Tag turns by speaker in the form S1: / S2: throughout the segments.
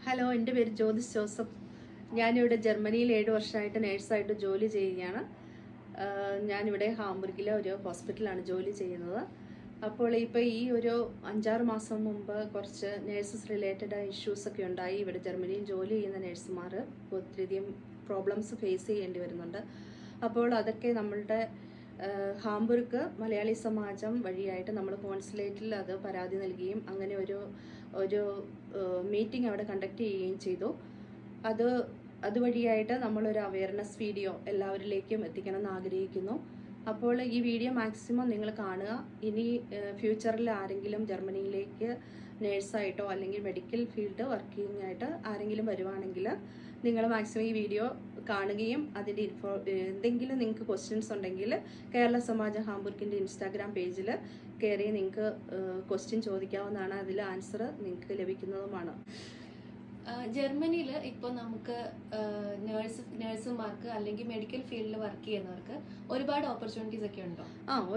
S1: Hello, എൻ്റെ പേര് Jyothis Joseph. ഞാനിവിടെ ജർമ്മനിയിൽ 7 വർഷമായിട്ട് നേഴ്സായിട്ട് ജോലി ചെയ്യുകയാണ്. ഞാനിവിടെ ഹാംബുർഗിലെ ഒരു ഹോസ്പിറ്റലാണ് ജോലി ചെയ്യുന്നത്. അപ്പോൾ ഇപ്പോൾ ഈ ഒരു 5-6 മാസം മുമ്പ് കുറച്ച് നേഴ്സസ് റിലേറ്റഡ് ഇഷ്യൂസൊക്കെ ഉണ്ടായി. ഇവിടെ ജർമ്മനിയിൽ ജോലി ചെയ്യുന്ന നേഴ്സുമാർ ഒത്തിരിയധികം പ്രോബ്ലംസ് ഫേസ് ചെയ്യേണ്ടി വരുന്നുണ്ട്. അപ്പോൾ അതൊക്കെ നമ്മളുടെ ഹാംബുർഗ് മലയാളി സമാജം വഴിയായിട്ട് നമ്മൾ കോൺസുലേറ്റിൽ അത് പരാതി നൽകുകയും അങ്ങനെ ഒരു മീറ്റിംഗ് അവിടെ കണ്ടക്ട് ചെയ്യുകയും ചെയ്തു. അതുവഴിയായിട്ട് നമ്മളൊരു അവയർനെസ് വീഡിയോ എല്ലാവരിലേക്കും എത്തിക്കണം എന്ന് ആഗ്രഹിക്കുന്നു. അപ്പോൾ ഈ വീഡിയോ മാക്സിമം നിങ്ങൾ കാണുക. ഇനി ഫ്യൂച്ചറിൽ ആരെങ്കിലും ജർമ്മനിയിലേക്ക് നേഴ്സായിട്ടോ അല്ലെങ്കിൽ മെഡിക്കൽ ഫീൽഡ് വർക്കിംഗ് ആയിട്ട് ആരെങ്കിലും വരുവാണെങ്കിൽ നിങ്ങൾ മാക്സിമം ഈ വീഡിയോ കാണുകയും അതിൻ്റെ എന്തെങ്കിലും നിങ്ങൾക്ക് ക്വസ്റ്റ്യൻസ് ഉണ്ടെങ്കിൽ കേരള സമാജം ഹാംബുർഗിൻ്റെ ഇൻസ്റ്റാഗ്രാം പേജിൽ കയറി നിങ്ങൾക്ക് ക്വസ്റ്റ്യൻ ചോദിക്കാവുന്നതാണ്. അതിൽ ആൻസർ നിങ്ങൾക്ക് ലഭിക്കുന്നതുമാണ്.
S2: ജർമ്മനിയിൽ ഇപ്പോൾ നമുക്ക് നഴ്സുമാർക്ക് അല്ലെങ്കിൽ മെഡിക്കൽ ഫീൽഡിൽ വർക്ക് ചെയ്യുന്നവർക്ക് ഒരുപാട് ഓപ്പർച്യൂണിറ്റീസ് ഒക്കെ ഉണ്ടോ?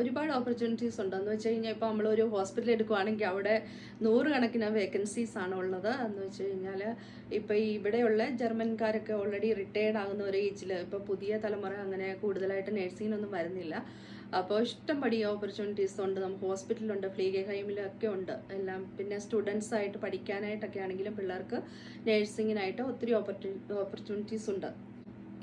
S1: ഒരുപാട് ഓപ്പർച്യൂണിറ്റീസ് ഉണ്ടെന്ന് വെച്ച് കഴിഞ്ഞാൽ ഇപ്പോൾ നമ്മളൊരു ഹോസ്പിറ്റൽ എടുക്കുകയാണെങ്കിൽ അവിടെ 100 കണക്കിന് വേക്കൻസീസ് ആണ് ഉള്ളത്. എന്ന് വെച്ച് കഴിഞ്ഞാൽ ഇപ്പോൾ ഇവിടെയുള്ള ജർമ്മൻകാരൊക്കെ ഓൾറെഡി റിട്ടയർഡ് ആകുന്ന ഒരു ഏജിൽ ഇപ്പോൾ പുതിയ തലമുറ അങ്ങനെ കൂടുതലായിട്ട് നഴ്സിങ്ങിനൊന്നും വരുന്നില്ല. അപ്പോൾ ഇഷ്ടംപടി ഓപ്പർച്യൂണിറ്റീസ് ഉണ്ട്. നമുക്ക് ഹോസ്പിറ്റലുണ്ട്, ഫ്ലീഗെ ഹൈമിലൊക്കെ ഉണ്ട് എല്ലാം. പിന്നെ സ്റ്റുഡൻസ് ആയിട്ട് പഠിക്കാനായിട്ടൊക്കെ ആണെങ്കിലും പിള്ളേർക്ക് നഴ്സിങ്ങിനായിട്ട് ഒത്തിരി ഓപ്പർച്യൂണിറ്റീസ് ഉണ്ട്.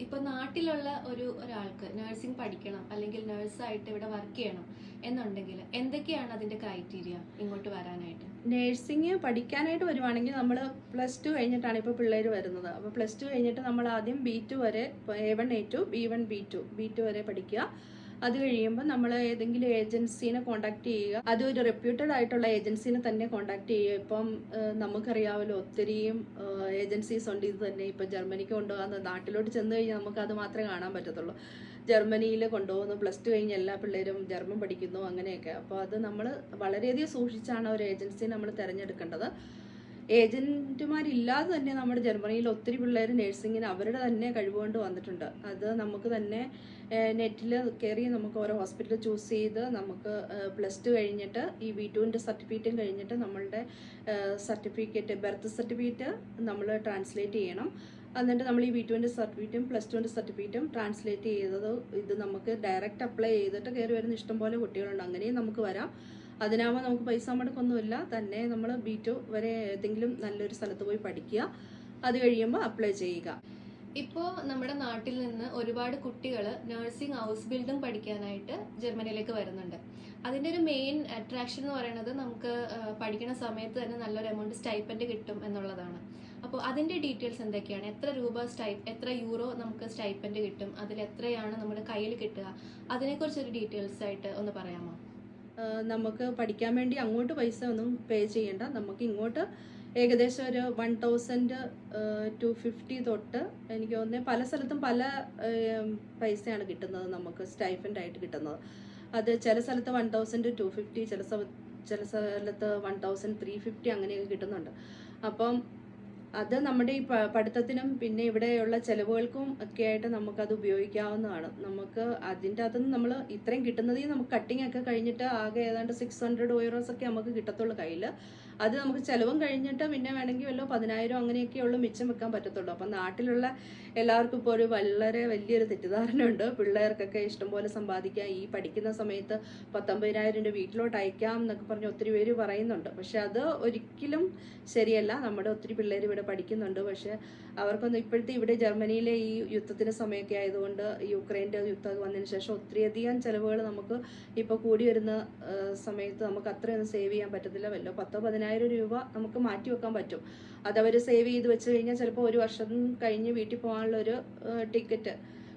S2: ഇപ്പൊ നാട്ടിലുള്ള ഒരാൾക്ക് നഴ്സിംഗ് പഠിക്കണം അല്ലെങ്കിൽ നഴ്സായിട്ട് ഇവിടെ വർക്ക് ചെയ്യണം എന്നുണ്ടെങ്കിൽ എന്തൊക്കെയാണ് അതിന്റെ ക്രൈറ്റീരിയ ഇങ്ങോട്ട് വരാനായിട്ട്?
S1: നഴ്സിംഗ് പഠിക്കാനായിട്ട് വരുവാണെങ്കിൽ നമ്മൾ +2 കഴിഞ്ഞിട്ടാണ് ഇപ്പോൾ പിള്ളേർ വരുന്നത്. അപ്പോൾ +2 കഴിഞ്ഞിട്ട് നമ്മൾ ആദ്യം B2 വരെ, A1 A2 B1 B2 വരെ പഠിക്കുക. അത് കഴിയുമ്പോൾ നമ്മൾ ഏതെങ്കിലും ഏജൻസീനെ കോണ്ടാക്ട് ചെയ്യുക. അതൊരു റെപ്യൂട്ടഡ് ആയിട്ടുള്ള ഏജൻസീനെ തന്നെ കോണ്ടാക്ട് ചെയ്യുക. ഇപ്പം നമുക്കറിയാമല്ലോ ഒത്തിരിയും ഏജൻസീസ് ഉണ്ട്. ഇത് തന്നെ ഇപ്പം ജർമ്മനിക്ക് കൊണ്ടുപോകുന്ന, നാട്ടിലോട്ട് ചെന്ന് കഴിഞ്ഞാൽ നമുക്ക് അത് മാത്രമേ കാണാൻ പറ്റത്തുള്ളൂ. ജർമ്മനിയിൽ കൊണ്ടുപോകുന്നു, +2 കഴിഞ്ഞ് എല്ലാ പിള്ളേരും ജർമ്മൻ പഠിക്കുന്നു, അങ്ങനെയൊക്കെ. അപ്പോൾ അത് നമ്മൾ വളരെയധികം സൂക്ഷിച്ചാണ് ഒരു ഏജൻസിയെ നമ്മൾ തിരഞ്ഞെടുക്കേണ്ടത്. ഏജന്റുമാരില്ലാതെ തന്നെ നമ്മുടെ ജർമ്മനിയിൽ ഒത്തിരി പിള്ളേർ നഴ്സിങ്ങിന് അവരുടെ തന്നെ കഴിവുകൊണ്ട് വന്നിട്ടുണ്ട്. അത് നമുക്ക് തന്നെ നെറ്റിൽ കയറി നമുക്ക് ഓരോ ഹോസ്പിറ്റൽ ചൂസ് ചെയ്ത് നമുക്ക് +2 കഴിഞ്ഞിട്ട് ഈ B2ൻ്റെ സർട്ടിഫിക്കറ്റും കഴിഞ്ഞിട്ട് നമ്മളുടെ സർട്ടിഫിക്കറ്റ്, ബർത്ത് സർട്ടിഫിക്കറ്റ് നമ്മൾ ട്രാൻസ്ലേറ്റ് ചെയ്യണം. എന്നിട്ട് നമ്മൾ ഈ B2ൻ്റെ സർട്ടിഫിക്കറ്റും +2ൻ്റെ സർട്ടിഫിക്കറ്റും ട്രാൻസ്ലേറ്റ് ചെയ്തത് ഇത് നമുക്ക് ഡയറക്റ്റ് അപ്ലൈ ചെയ്തിട്ട് കയറി വരുന്ന ഇഷ്ടംപോലെ കുട്ടികളുണ്ട്. അങ്ങനെയും നമുക്ക് വരാം. അതിനാകുമ്പോൾ നമുക്ക് പൈസ മുടക്കൊന്നുമില്ല. തന്നെ നമ്മൾ B2 വരെ ഏതെങ്കിലും നല്ലൊരു സ്ഥലത്ത് പോയി പഠിക്കുക. അത് കഴിയുമ്പോൾ അപ്ലൈ ചെയ്യുക.
S2: ഇപ്പോൾ നമ്മുടെ നാട്ടിൽ നിന്ന് ഒരുപാട് കുട്ടികൾ നഴ്സിംഗ് ഹൗസ് ബിൽഡിംഗ് പഠിക്കാനായിട്ട് ജർമ്മനിയിലേക്ക് വരുന്നുണ്ട്. അതിൻ്റെ ഒരു മെയിൻ അട്രാക്ഷൻ എന്ന് പറയുന്നത് നമുക്ക് പഠിക്കുന്ന സമയത്ത് തന്നെ നല്ലൊരു എമൗണ്ട് സ്റ്റൈപ്പൻഡ് കിട്ടും എന്നുള്ളതാണ്. അപ്പോൾ അതിൻ്റെ ഡീറ്റെയിൽസ് എന്തൊക്കെയാണ്? എത്ര യൂറോ നമുക്ക് സ്റ്റൈപ്പൻഡ് കിട്ടും? അതിൽ എത്രയാണ് നമ്മുടെ കയ്യിൽ കിട്ടുക? അതിനെക്കുറിച്ചൊരു ഡീറ്റെയിൽസ് ആയിട്ട് ഒന്ന് പറയാമോ?
S1: നമുക്ക് പഠിക്കാൻ വേണ്ടി അങ്ങോട്ട് പൈസ ഒന്നും പേ ചെയ്യേണ്ട. നമുക്ക് ഇങ്ങോട്ട് ഏകദേശം ഒരു 1250 തൊട്ട് എനിക്ക് തോന്നുന്നത് പല സ്ഥലത്തും പല പൈസയാണ് കിട്ടുന്നത്, നമുക്ക് സ്റ്റൈഫൻഡ് ആയിട്ട് കിട്ടുന്നത്. അത് ചില സ്ഥലത്ത് 1250, ചില സ്ഥലത്ത് 1350 അങ്ങനെയൊക്കെ കിട്ടുന്നുണ്ട്. അപ്പം അത് നമ്മുടെ ഈ പഠിത്തത്തിനും പിന്നെ ഇവിടെയുള്ള ചിലവുകൾക്കും ഒക്കെ ആയിട്ട് നമുക്കത് ഉപയോഗിക്കാവുന്നതാണ്. നമുക്ക് അതിൻ്റെ അകത്തുനിന്ന് നമ്മൾ ഇത്രയും കിട്ടുന്നതിൽ നമുക്ക് കട്ടിങ് ഒക്കെ കഴിഞ്ഞിട്ട് ആകെ ഏതാണ്ട് 600 euros ഒക്കെ നമുക്ക് കിട്ടത്തുള്ളൂ കയ്യിൽ. അത് നമുക്ക് ചിലവും കഴിഞ്ഞിട്ട് പിന്നെ വേണമെങ്കിൽ വല്ല 10,000 അങ്ങനെയൊക്കെയുള്ളൂ മിച്ചം വെക്കാൻ പറ്റത്തുള്ളൂ. അപ്പം നാട്ടിലുള്ള എല്ലാവർക്കും ഇപ്പോൾ വളരെ വലിയൊരു തെറ്റിദ്ധാരണ ഉണ്ട്. പിള്ളേർക്കൊക്കെ ഇഷ്ടംപോലെ സമ്പാദിക്കാം, ഈ പഠിക്കുന്ന സമയത്ത് 19,000 രൂപ വീട്ടിലോട്ട് അയക്കാം എന്നൊക്കെ പറഞ്ഞ് ഒത്തിരി പേര് പറയുന്നുണ്ട്. പക്ഷെ അത് ഒരിക്കലും ശരിയല്ല. നമ്മുടെ ഒത്തിരി പിള്ളേർ ഇവിടെ പഠിക്കുന്നുണ്ട്. പക്ഷെ അവർക്കൊന്നും ഇപ്പോഴത്തെ ഇവിടെ ജർമ്മനിയിലെ ഈ യുദ്ധത്തിൻ്റെ സമയമൊക്കെ ആയതുകൊണ്ട് യുക്രൈൻ്റെ യുദ്ധം വന്നതിന് ശേഷം ഒത്തിരിയധികം ചിലവുകൾ നമുക്ക് ഇപ്പോൾ കൂടി വരുന്ന സമയത്ത് നമുക്ക് അത്രയൊന്നും സേവ് ചെയ്യാൻ പറ്റത്തില്ല. വല്ല 10,000-10,000 രൂപ നമുക്ക് മാറ്റി വെക്കാൻ പറ്റും. അതവർ സേവ് ചെയ്ത് വെച്ച് കഴിഞ്ഞാൽ ചിലപ്പോൾ ഒരു വർഷം കഴിഞ്ഞ് വീട്ടിൽ പോകാനുള്ളൊരു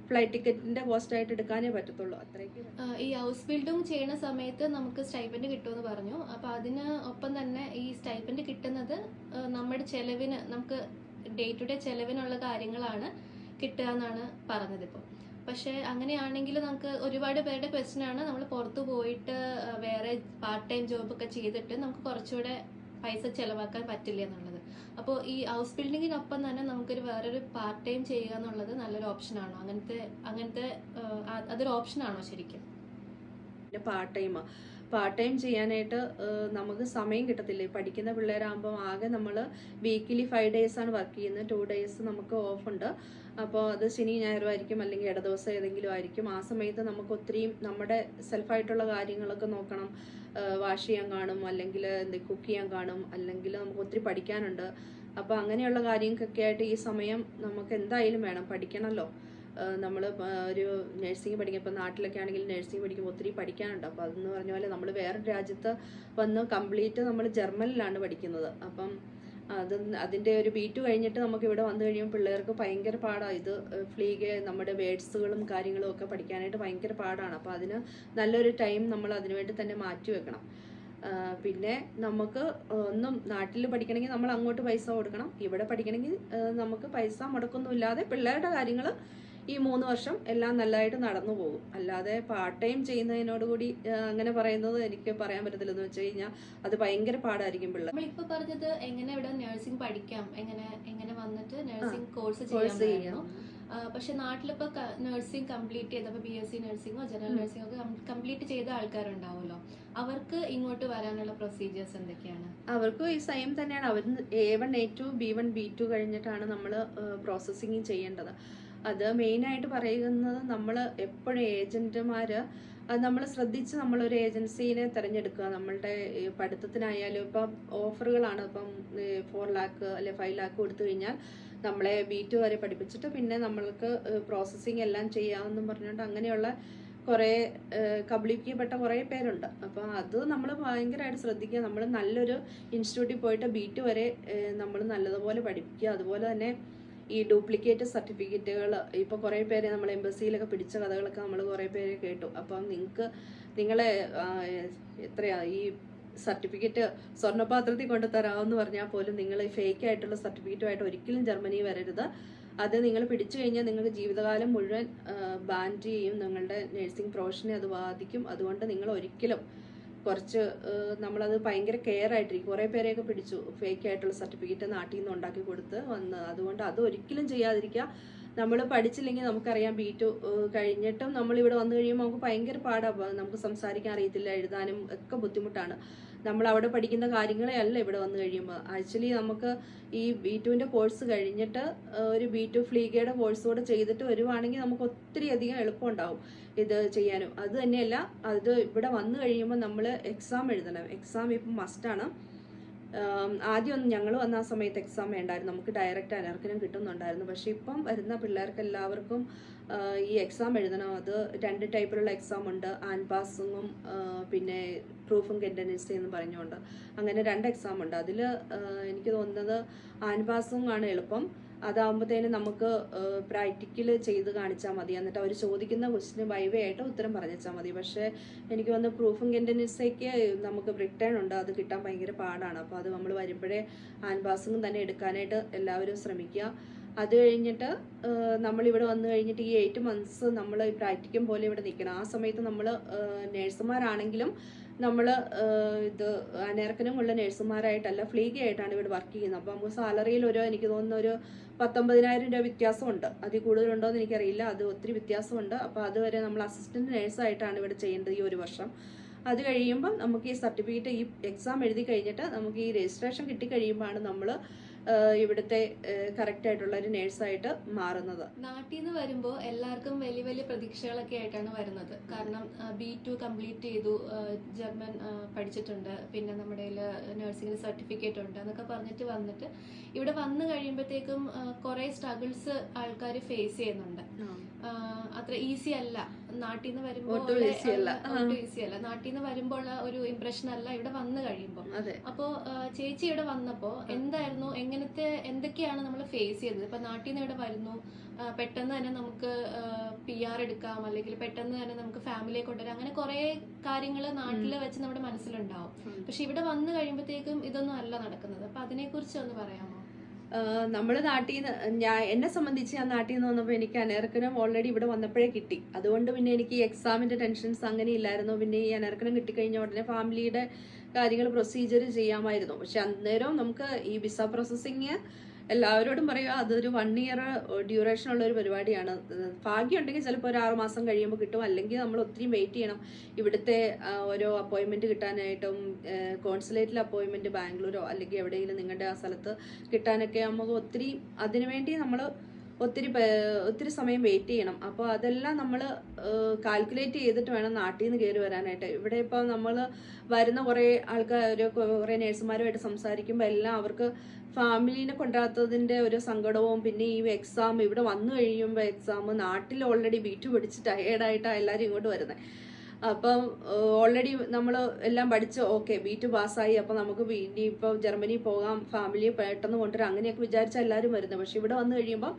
S1: ഫ്ലൈറ്റ് ടിക്കറ്റിന്റെ കോസ്റ്റ് ആയിട്ട് എടുക്കാനേ പറ്റത്തുള്ളൂ. അത്രയ്ക്ക്.
S2: ഈ ഹൗസ് ബിൽഡിംഗ് ചെയ്യുന്ന സമയത്ത് നമുക്ക് സ്റ്റൈപ്പൻഡ് കിട്ടുമെന്ന് പറഞ്ഞു. അപ്പോൾ അതിന് ഒപ്പം തന്നെ ഈ സ്റ്റൈപ്പൻഡ് കിട്ടുന്നത് നമ്മുടെ ചെലവിന്, നമുക്ക് ഡേ ടു ഡേ ചെലവിനുള്ള കാര്യങ്ങളാണ് കിട്ടുക എന്നാണ് പറഞ്ഞത് ഇപ്പോൾ. പക്ഷേ അങ്ങനെയാണെങ്കിൽ നമുക്ക് ഒരുപാട് പേരുടെ ക്വസ്റ്റ്യൻ ആണ്, നമ്മൾ പുറത്തു പോയിട്ട് വേറെ പാർട്ട് ടൈം ജോബൊക്കെ ചെയ്തിട്ട് നമുക്ക് കുറച്ചുകൂടെ പൈസ ചിലവാക്കാൻ പറ്റില്ല എന്നുള്ളത്. അപ്പോൾ ഈ ഹൗസ് ബിൽഡിങ്ങിനൊപ്പം തന്നെ നമുക്കൊരു വേറൊരു പാർട്ട് ടൈം ചെയ്യുക എന്നുള്ളത് നല്ലൊരു ഓപ്ഷനാണോ? അതൊരു ഓപ്ഷനാണോ ശരിക്കും?
S1: പാർട്ട് ടൈം പാർട്ട് ടൈം ചെയ്യാനായിട്ട് നമുക്ക് സമയം കിട്ടത്തില്ല. പഠിക്കുന്ന പിള്ളേരാകുമ്പോൾ ആകെ നമ്മൾ വീക്കിലി 5 days ആണ് വർക്ക് ചെയ്യുന്നത്. 2 days നമുക്ക് ഓഫുണ്ട്. അപ്പോൾ അത് ശനി ഞായറും ആയിരിക്കും, അല്ലെങ്കിൽ ഇട ദിവസം ഏതെങ്കിലും ആയിരിക്കും. ആ സമയത്ത് നമുക്ക് ഒത്തിരിയും നമ്മുടെ സെൽഫായിട്ടുള്ള കാര്യങ്ങളൊക്കെ നോക്കണം. വാഷ് ചെയ്യാൻ കാണും, അല്ലെങ്കിൽ കുക്ക് ചെയ്യാൻ കാണും, അല്ലെങ്കിൽ നമുക്ക് ഒത്തിരി പഠിക്കാനുണ്ട്. അപ്പോൾ അങ്ങനെയുള്ള കാര്യങ്ങൾക്കൊക്കെ ആയിട്ട് ഈ സമയം നമുക്ക് എന്തായാലും വേണം, പഠിക്കണമല്ലോ. നമ്മൾ ഒരു നഴ്സിംഗ് പഠിക്കും, ഇപ്പോൾ നാട്ടിലൊക്കെ ആണെങ്കിൽ നഴ്സിംഗ് പഠിക്കുമ്പോൾ ഒത്തിരി പഠിക്കാനുണ്ട്. അപ്പോൾ അതെന്ന് പറഞ്ഞ പോലെ നമ്മൾ വേറൊരു രാജ്യത്ത് വന്ന് കംപ്ലീറ്റ് നമ്മൾ ജർമ്മനിലാണ് പഠിക്കുന്നത്. അപ്പം അതിൻ്റെ ഒരു B2 കഴിഞ്ഞിട്ട് നമുക്ക് ഇവിടെ വന്നു കഴിയുമ്പോൾ പിള്ളേർക്ക് ഭയങ്കര പാടാണ്. ഇത് ഫ്ലീഗ് നമ്മുടെ വേർഡ്സുകളും കാര്യങ്ങളും ഒക്കെ പഠിക്കാനായിട്ട് ഭയങ്കര പാടാണ്. അപ്പോൾ അതിന് നല്ലൊരു ടൈം നമ്മൾ അതിനുവേണ്ടി തന്നെ മാറ്റി വെക്കണം. പിന്നെ നമുക്ക് നാട്ടിൽ പഠിക്കണമെങ്കിൽ നമ്മൾ അങ്ങോട്ട് പൈസ കൊടുക്കണം. ഇവിടെ പഠിക്കണമെങ്കിൽ നമുക്ക് പൈസ മുടക്കൊന്നുമില്ലാതെ പിള്ളേരുടെ കാര്യങ്ങൾ ഈ 3 വർഷം എല്ലാം നല്ലതായിട്ട് നടന്നു പോകും. അല്ലാതെ പാർട്ട് ടൈം ചെയ്യുന്നതിനോടുകൂടി അങ്ങനെ പറയുന്നത് എനിക്ക് പറയാൻ പറ്റത്തില്ല. എന്ന് വെച്ച് കഴിഞ്ഞാൽ അത് ഭയങ്കര പാടായിരിക്കും പിള്ളേർ.
S2: നമ്മളിപ്പോ പറഞ്ഞത് എങ്ങനെ ഇവിടെ നഴ്സിംഗ് പഠിക്കാം, എങ്ങനെ വന്നിട്ട് നഴ്സിംഗ് കോഴ്സ് ചെയ്യാം. പക്ഷെ നാട്ടിലിപ്പോ നഴ്സിംഗ് കംപ്ലീറ്റ് ചെയ്തപ്പോ BSc നഴ്സിംഗോ ജനറൽ നഴ്സിംഗോ ഒക്കെ കംപ്ലീറ്റ് ചെയ്ത ആൾക്കാരുണ്ടാവുമല്ലോ, അവർക്ക് ഇങ്ങോട്ട് വരാനുള്ള പ്രൊസീജിയേഴ്സ് എന്തൊക്കെയാണ്?
S1: അവർക്കും ഈ സെയിം തന്നെയാണ്. അവർ A1 A2 B1 B2 കഴിഞ്ഞിട്ടാണ് നമ്മൾ പ്രോസസ്സിങ് ചെയ്യേണ്ടത്. അത് മെയിനായിട്ട് പറയുന്നത് നമ്മൾ എപ്പോഴും ഏജന്റുമാർ അത് നമ്മൾ ശ്രദ്ധിച്ച് നമ്മളൊരു ഏജൻസീനെ തിരഞ്ഞെടുക്കുക. നമ്മളുടെ പഠിത്തത്തിനായാലും ഇപ്പം ഓഫറുകളാണ്. ഇപ്പം 4 lakh അല്ലെ 5 lakh കൊടുത്തു കഴിഞ്ഞാൽ നമ്മളെ B2 വരെ പഠിപ്പിച്ചിട്ട് പിന്നെ നമ്മൾക്ക് പ്രോസസ്സിങ് എല്ലാം ചെയ്യാമെന്നും പറഞ്ഞുകൊണ്ട് അങ്ങനെയുള്ള കുറേ കബളിപ്പിക്കപ്പെട്ട കുറേ പേരുണ്ട്. അപ്പോൾ അത് നമ്മൾ ഭയങ്കരമായിട്ട് ശ്രദ്ധിക്കുക. നമ്മൾ നല്ലൊരു ഇൻസ്റ്റിറ്റ്യൂട്ടിൽ പോയിട്ട് B2 വരെ നമ്മൾ നല്ലതുപോലെ പഠിപ്പിക്കുക. അതുപോലെ തന്നെ ഈ ഡ്യൂപ്ലിക്കേറ്റ് സർട്ടിഫിക്കറ്റുകൾ ഇപ്പോൾ കുറേ പേര് നമ്മൾ എംബസിയിലൊക്കെ പിടിച്ച കഥകളൊക്കെ നമ്മൾ കുറേ പേര് കേട്ടു. അപ്പം നിങ്ങളെ എത്രയാ ഈ സർട്ടിഫിക്കറ്റ് സ്വർണ്ണപാത്രത്തിൽ കൊണ്ട് തരാമെന്ന് പറഞ്ഞാൽ പോലും നിങ്ങൾ ഫേക്ക് ആയിട്ടുള്ള സർട്ടിഫിക്കറ്റുമായിട്ട് ഒരിക്കലും ജർമ്മനി വരരുത്. അത് നിങ്ങൾ പിടിച്ചു കഴിഞ്ഞാൽ നിങ്ങൾക്ക് ജീവിതകാലം മുഴുവൻ ബാൻ ചെയ്യും. നിങ്ങളുടെ നഴ്സിംഗ് പ്രൊഫഷനെ അത് ബാധിക്കും. അതുകൊണ്ട് നിങ്ങൾ ഒരിക്കലും നമ്മളത് ഭയങ്കര കെയർ ആയിട്ടിരിക്കും. കുറേ പേരെയൊക്കെ പിടിച്ചു ഫേക്ക് ആയിട്ടുള്ള സർട്ടിഫിക്കറ്റ് നാട്ടിൽ നിന്ന് ഉണ്ടാക്കി കൊടുത്ത് വന്ന്. അതുകൊണ്ട് അത് ഒരിക്കലും ചെയ്യാതിരിക്കുക. നമ്മൾ പഠിച്ചില്ലെങ്കിൽ നമുക്കറിയാം B2 കഴിഞ്ഞിട്ടും നമ്മളിവിടെ വന്നു കഴിയുമ്പോൾ നമുക്ക് ഭയങ്കര പാടാണ്. നമുക്ക് സംസാരിക്കാൻ അറിയത്തില്ല, എഴുതാനും ഒക്കെ ബുദ്ധിമുട്ടാണ്. നമ്മൾ അവിടെ പഠിക്കുന്ന കാര്യങ്ങളെ അല്ല ഇവിടെ വന്നു കഴിയുമ്പോൾ. ആക്ച്വലി നമുക്ക് ഈ B2ൻ്റെ കോഴ്സ് കഴിഞ്ഞിട്ട് ഒരു B2 ഫ്ലീഗയുടെ കോഴ്സ് കൂടെ ചെയ്തിട്ട് വരുവാണെങ്കിൽ നമുക്ക് ഒത്തിരി അധികം എളുപ്പമുണ്ടാവും ഇത് ചെയ്യാനും. അത് തന്നെയല്ല, അത് ഇവിടെ വന്നു കഴിയുമ്പോൾ നമ്മൾ എക്സാം എഴുതണം. എക്സാം ഇപ്പം മസ്റ്റാണ്. ആദ്യം ഞങ്ങൾ വന്ന ആ സമയത്ത് എക്സാം വേണ്ടായിരുന്നു, നമുക്ക് ഡയറക്റ്റ് അനർക്കനം കിട്ടുന്നുണ്ടായിരുന്നു. പക്ഷെ ഇപ്പം വരുന്ന പിള്ളേർക്ക് എല്ലാവർക്കും ഈ എക്സാം എഴുതണം. അത് 2 ടൈപ്പിലുള്ള എക്സാം ഉണ്ട്, ആൻപാസിങ്ങും പിന്നെ പ്രൂഫും കെൻഡൻസി എന്ന് പറഞ്ഞുകൊണ്ട് അങ്ങനെ 2 എക്സാം ഉണ്ട്. അതിൽ എനിക്ക് തോന്നുന്നത് ആൻപാസിങ് ആണ് എളുപ്പം. അതാകുമ്പോഴത്തേനും നമുക്ക് പ്രാക്ടിക്കൽ ചെയ്ത് കാണിച്ചാൽ മതി. എന്നിട്ട് അവർ ചോദിക്കുന്ന ക്വസ്റ്റിന് വൈവേ ആയിട്ട് ഉത്തരം പറഞ്ഞാൽ മതി. പക്ഷേ എനിക്ക് വന്ന് പ്രൂഫും കെൻഡൻസിക്ക് നമുക്ക് റിട്ടേൺ ഉണ്ട്, അത് കിട്ടാൻ ഭയങ്കര പാടാണ്. അപ്പോൾ അത് നമ്മൾ വരുമ്പോഴേ ആൻപാസിങ് തന്നെ എടുക്കാനായിട്ട് എല്ലാവരും ശ്രമിക്കുക. അത് കഴിഞ്ഞിട്ട് നമ്മളിവിടെ വന്നു കഴിഞ്ഞിട്ട് ഈ 8 months നമ്മൾ ഈ പ്രാക്ടിക്കും പോലെ ഇവിടെ നിൽക്കണം. ആ സമയത്ത് നമ്മൾ നേഴ്സുമാരാണെങ്കിലും നമ്മൾ ഇത് അനേർക്കനുമുള്ള നേഴ്സുമാരായിട്ടല്ല ഫ്ലീഗി ആയിട്ടാണ് ഇവിടെ വർക്ക് ചെയ്യുന്നത്. അപ്പോൾ നമുക്ക് സാലറിയിൽ എനിക്ക് തോന്നുന്ന ഒരു 19,000 രൂപ വ്യത്യാസമുണ്ട്. അതിൽ കൂടുതലുണ്ടോ എന്ന് എനിക്കറിയില്ല, അത് ഒത്തിരി വ്യത്യാസമുണ്ട്. അപ്പോൾ അതുവരെ നമ്മൾ അസിസ്റ്റൻറ്റ് നേഴ്സായിട്ടാണ് ഇവിടെ ചെയ്യേണ്ടത് ഈ 1 വർഷം. അത് കഴിയുമ്പം നമുക്ക് ഈ സർട്ടിഫിക്കറ്റ് ഈ എക്സാം എഴുതി കഴിഞ്ഞിട്ട് നമുക്ക് ഈ രജിസ്ട്രേഷൻ കിട്ടിക്കഴിയുമ്പോഴാണ് നമ്മൾ ഇവിടുത്തെ കറക്റ്റ് ആയിട്ടുള്ള ഒരു നേഴ്സായിട്ട് മാറുന്നത്.
S2: നാട്ടിൽ നിന്ന് വരുമ്പോൾ എല്ലാവർക്കും വലിയ വലിയ പ്രതീക്ഷകളൊക്കെ ആയിട്ടാണ് വരുന്നത്. കാരണം B2 കംപ്ലീറ്റ് ചെയ്തു, ജർമ്മൻ പഠിച്ചിട്ടുണ്ട്, പിന്നെ നമ്മുടെ നഴ്സിംഗിന് സർട്ടിഫിക്കറ്റ് ഉണ്ട് എന്നൊക്കെ പറഞ്ഞിട്ട് വന്നിട്ട് ഇവിടെ വന്നു കഴിയുമ്പോഴത്തേക്കും കുറെ സ്ട്രഗിൾസ് ആൾക്കാർ ഫേസ് ചെയ്യുന്നുണ്ട്. അത്ര ഈസി അല്ല. നാട്ടിൽ നിന്ന് വരുമ്പോൾ ഈസി അല്ല. നാട്ടിൽ നിന്ന് വരുമ്പോൾ ഒരു ഇംപ്രഷൻ അല്ല ഇവിടെ വന്നു കഴിയുമ്പോൾ. അപ്പോ ചേച്ചി ഇവിടെ വന്നപ്പോ എന്തായിരുന്നു, എന്തൊക്കെയാണ് നമ്മൾ ഫേസ് ചെയ്തത്? ഇപ്പൊ നാട്ടിൽ നിന്ന് ഇവിടെ വരുന്നു, പെട്ടെന്ന് തന്നെ നമുക്ക് PR എടുക്കാം, അല്ലെങ്കിൽ പെട്ടെന്ന് തന്നെ നമുക്ക് ഫാമിലിയെ കൊണ്ടുവരാം, അങ്ങനെ കുറെ കാര്യങ്ങൾ നാട്ടിൽ വെച്ച് നമ്മുടെ മനസ്സിലുണ്ടാവും. പക്ഷെ ഇവിടെ വന്നു കഴിയുമ്പോഴത്തേക്കും ഇതൊന്നും അല്ല നടക്കുന്നത്. അപ്പൊ അതിനെ കുറിച്ച് ഒന്ന് പറയാമോ?
S1: നമ്മൾ നാട്ടിൽ നിന്ന് എന്നെ സംബന്ധിച്ച് ഞാൻ നാട്ടിൽ നിന്ന് വന്നപ്പോൾ എനിക്ക് അനേർക്കനം ഓൾറെഡി ഇവിടെ വന്നപ്പോഴേ കിട്ടി. അതുകൊണ്ട് പിന്നെ എനിക്ക് ഈ എക്സാമിൻ്റെ ടെൻഷൻസ് അങ്ങനെ ഇല്ലായിരുന്നു. പിന്നെ ഈ അനേർക്കനം കിട്ടിക്കഴിഞ്ഞ ഉടനെ ഫാമിലിയുടെ കാര്യങ്ങൾ പ്രൊസീജിയർ ചെയ്യാമായിരുന്നു. പക്ഷെ അന്നേരം നമുക്ക് ഈ വിസ പ്രോസസ്സിങ് എല്ലാവരോടും പറയുക അതൊരു 1 ഇയർ ഡ്യൂറേഷൻ ഉള്ള ഒരു പരിപാടിയാണ്. ഭാഗ്യം ഉണ്ടെങ്കിൽ ചിലപ്പോൾ ഒരു 6 മാസം കഴിയുമ്പോൾ കിട്ടും, അല്ലെങ്കിൽ നമ്മൾ ഒത്തിരി വെയിറ്റ് ചെയ്യണം. ഇവിടുത്തെ ഓരോ അപ്പോയിൻമെൻറ്റ് കിട്ടാനായിട്ടും കോൺസുലേറ്റിൽ അപ്പോയിൻമെൻറ്റ് ബാംഗ്ലൂരോ അല്ലെങ്കിൽ എവിടെയെങ്കിലും നിങ്ങളുടെ ആ സ്ഥലത്ത് കിട്ടാനൊക്കെ നമുക്ക് ഒത്തിരി അതിനുവേണ്ടി നമ്മൾ ഒത്തിരി സമയം വെയിറ്റ് ചെയ്യണം. അപ്പോൾ അതെല്ലാം നമ്മൾ കാൽക്കുലേറ്റ് ചെയ്തിട്ട് വേണം നാട്ടിൽ നിന്ന് കയറി വരാനായിട്ട്. ഇവിടെ ഇപ്പോൾ നമ്മൾ വരുന്ന കുറേ ആൾക്കാർ കുറേ നേഴ്സുമാരുമായിട്ട് സംസാരിക്കുമ്പോൾ എല്ലാം അവർക്ക് ഫാമിലീനെ കൊണ്ടാത്തതിൻ്റെ ഒരു സങ്കടവും, പിന്നെ ഈ എക്സാം ഇവിടെ വന്നു കഴിയുമ്പോൾ എക്സാം, നാട്ടിൽ ഓൾറെഡി B2 പഠിച്ച് ടയേർഡായിട്ടാണ് എല്ലാവരും ഇങ്ങോട്ട് വരുന്നത്. അപ്പം ഓൾറെഡി നമ്മൾ എല്ലാം പഠിച്ച് ഓക്കെ B2 പാസ്സായി, അപ്പോൾ നമുക്ക് ഇപ്പോൾ ജർമ്മനി പോകാം, ഫാമിലിയെ പെട്ടെന്ന് കൊണ്ടുവരാം, അങ്ങനെയൊക്കെ വിചാരിച്ചാൽ എല്ലാവരും വരുന്നത്. പക്ഷെ ഇവിടെ വന്നു കഴിയുമ്പോൾ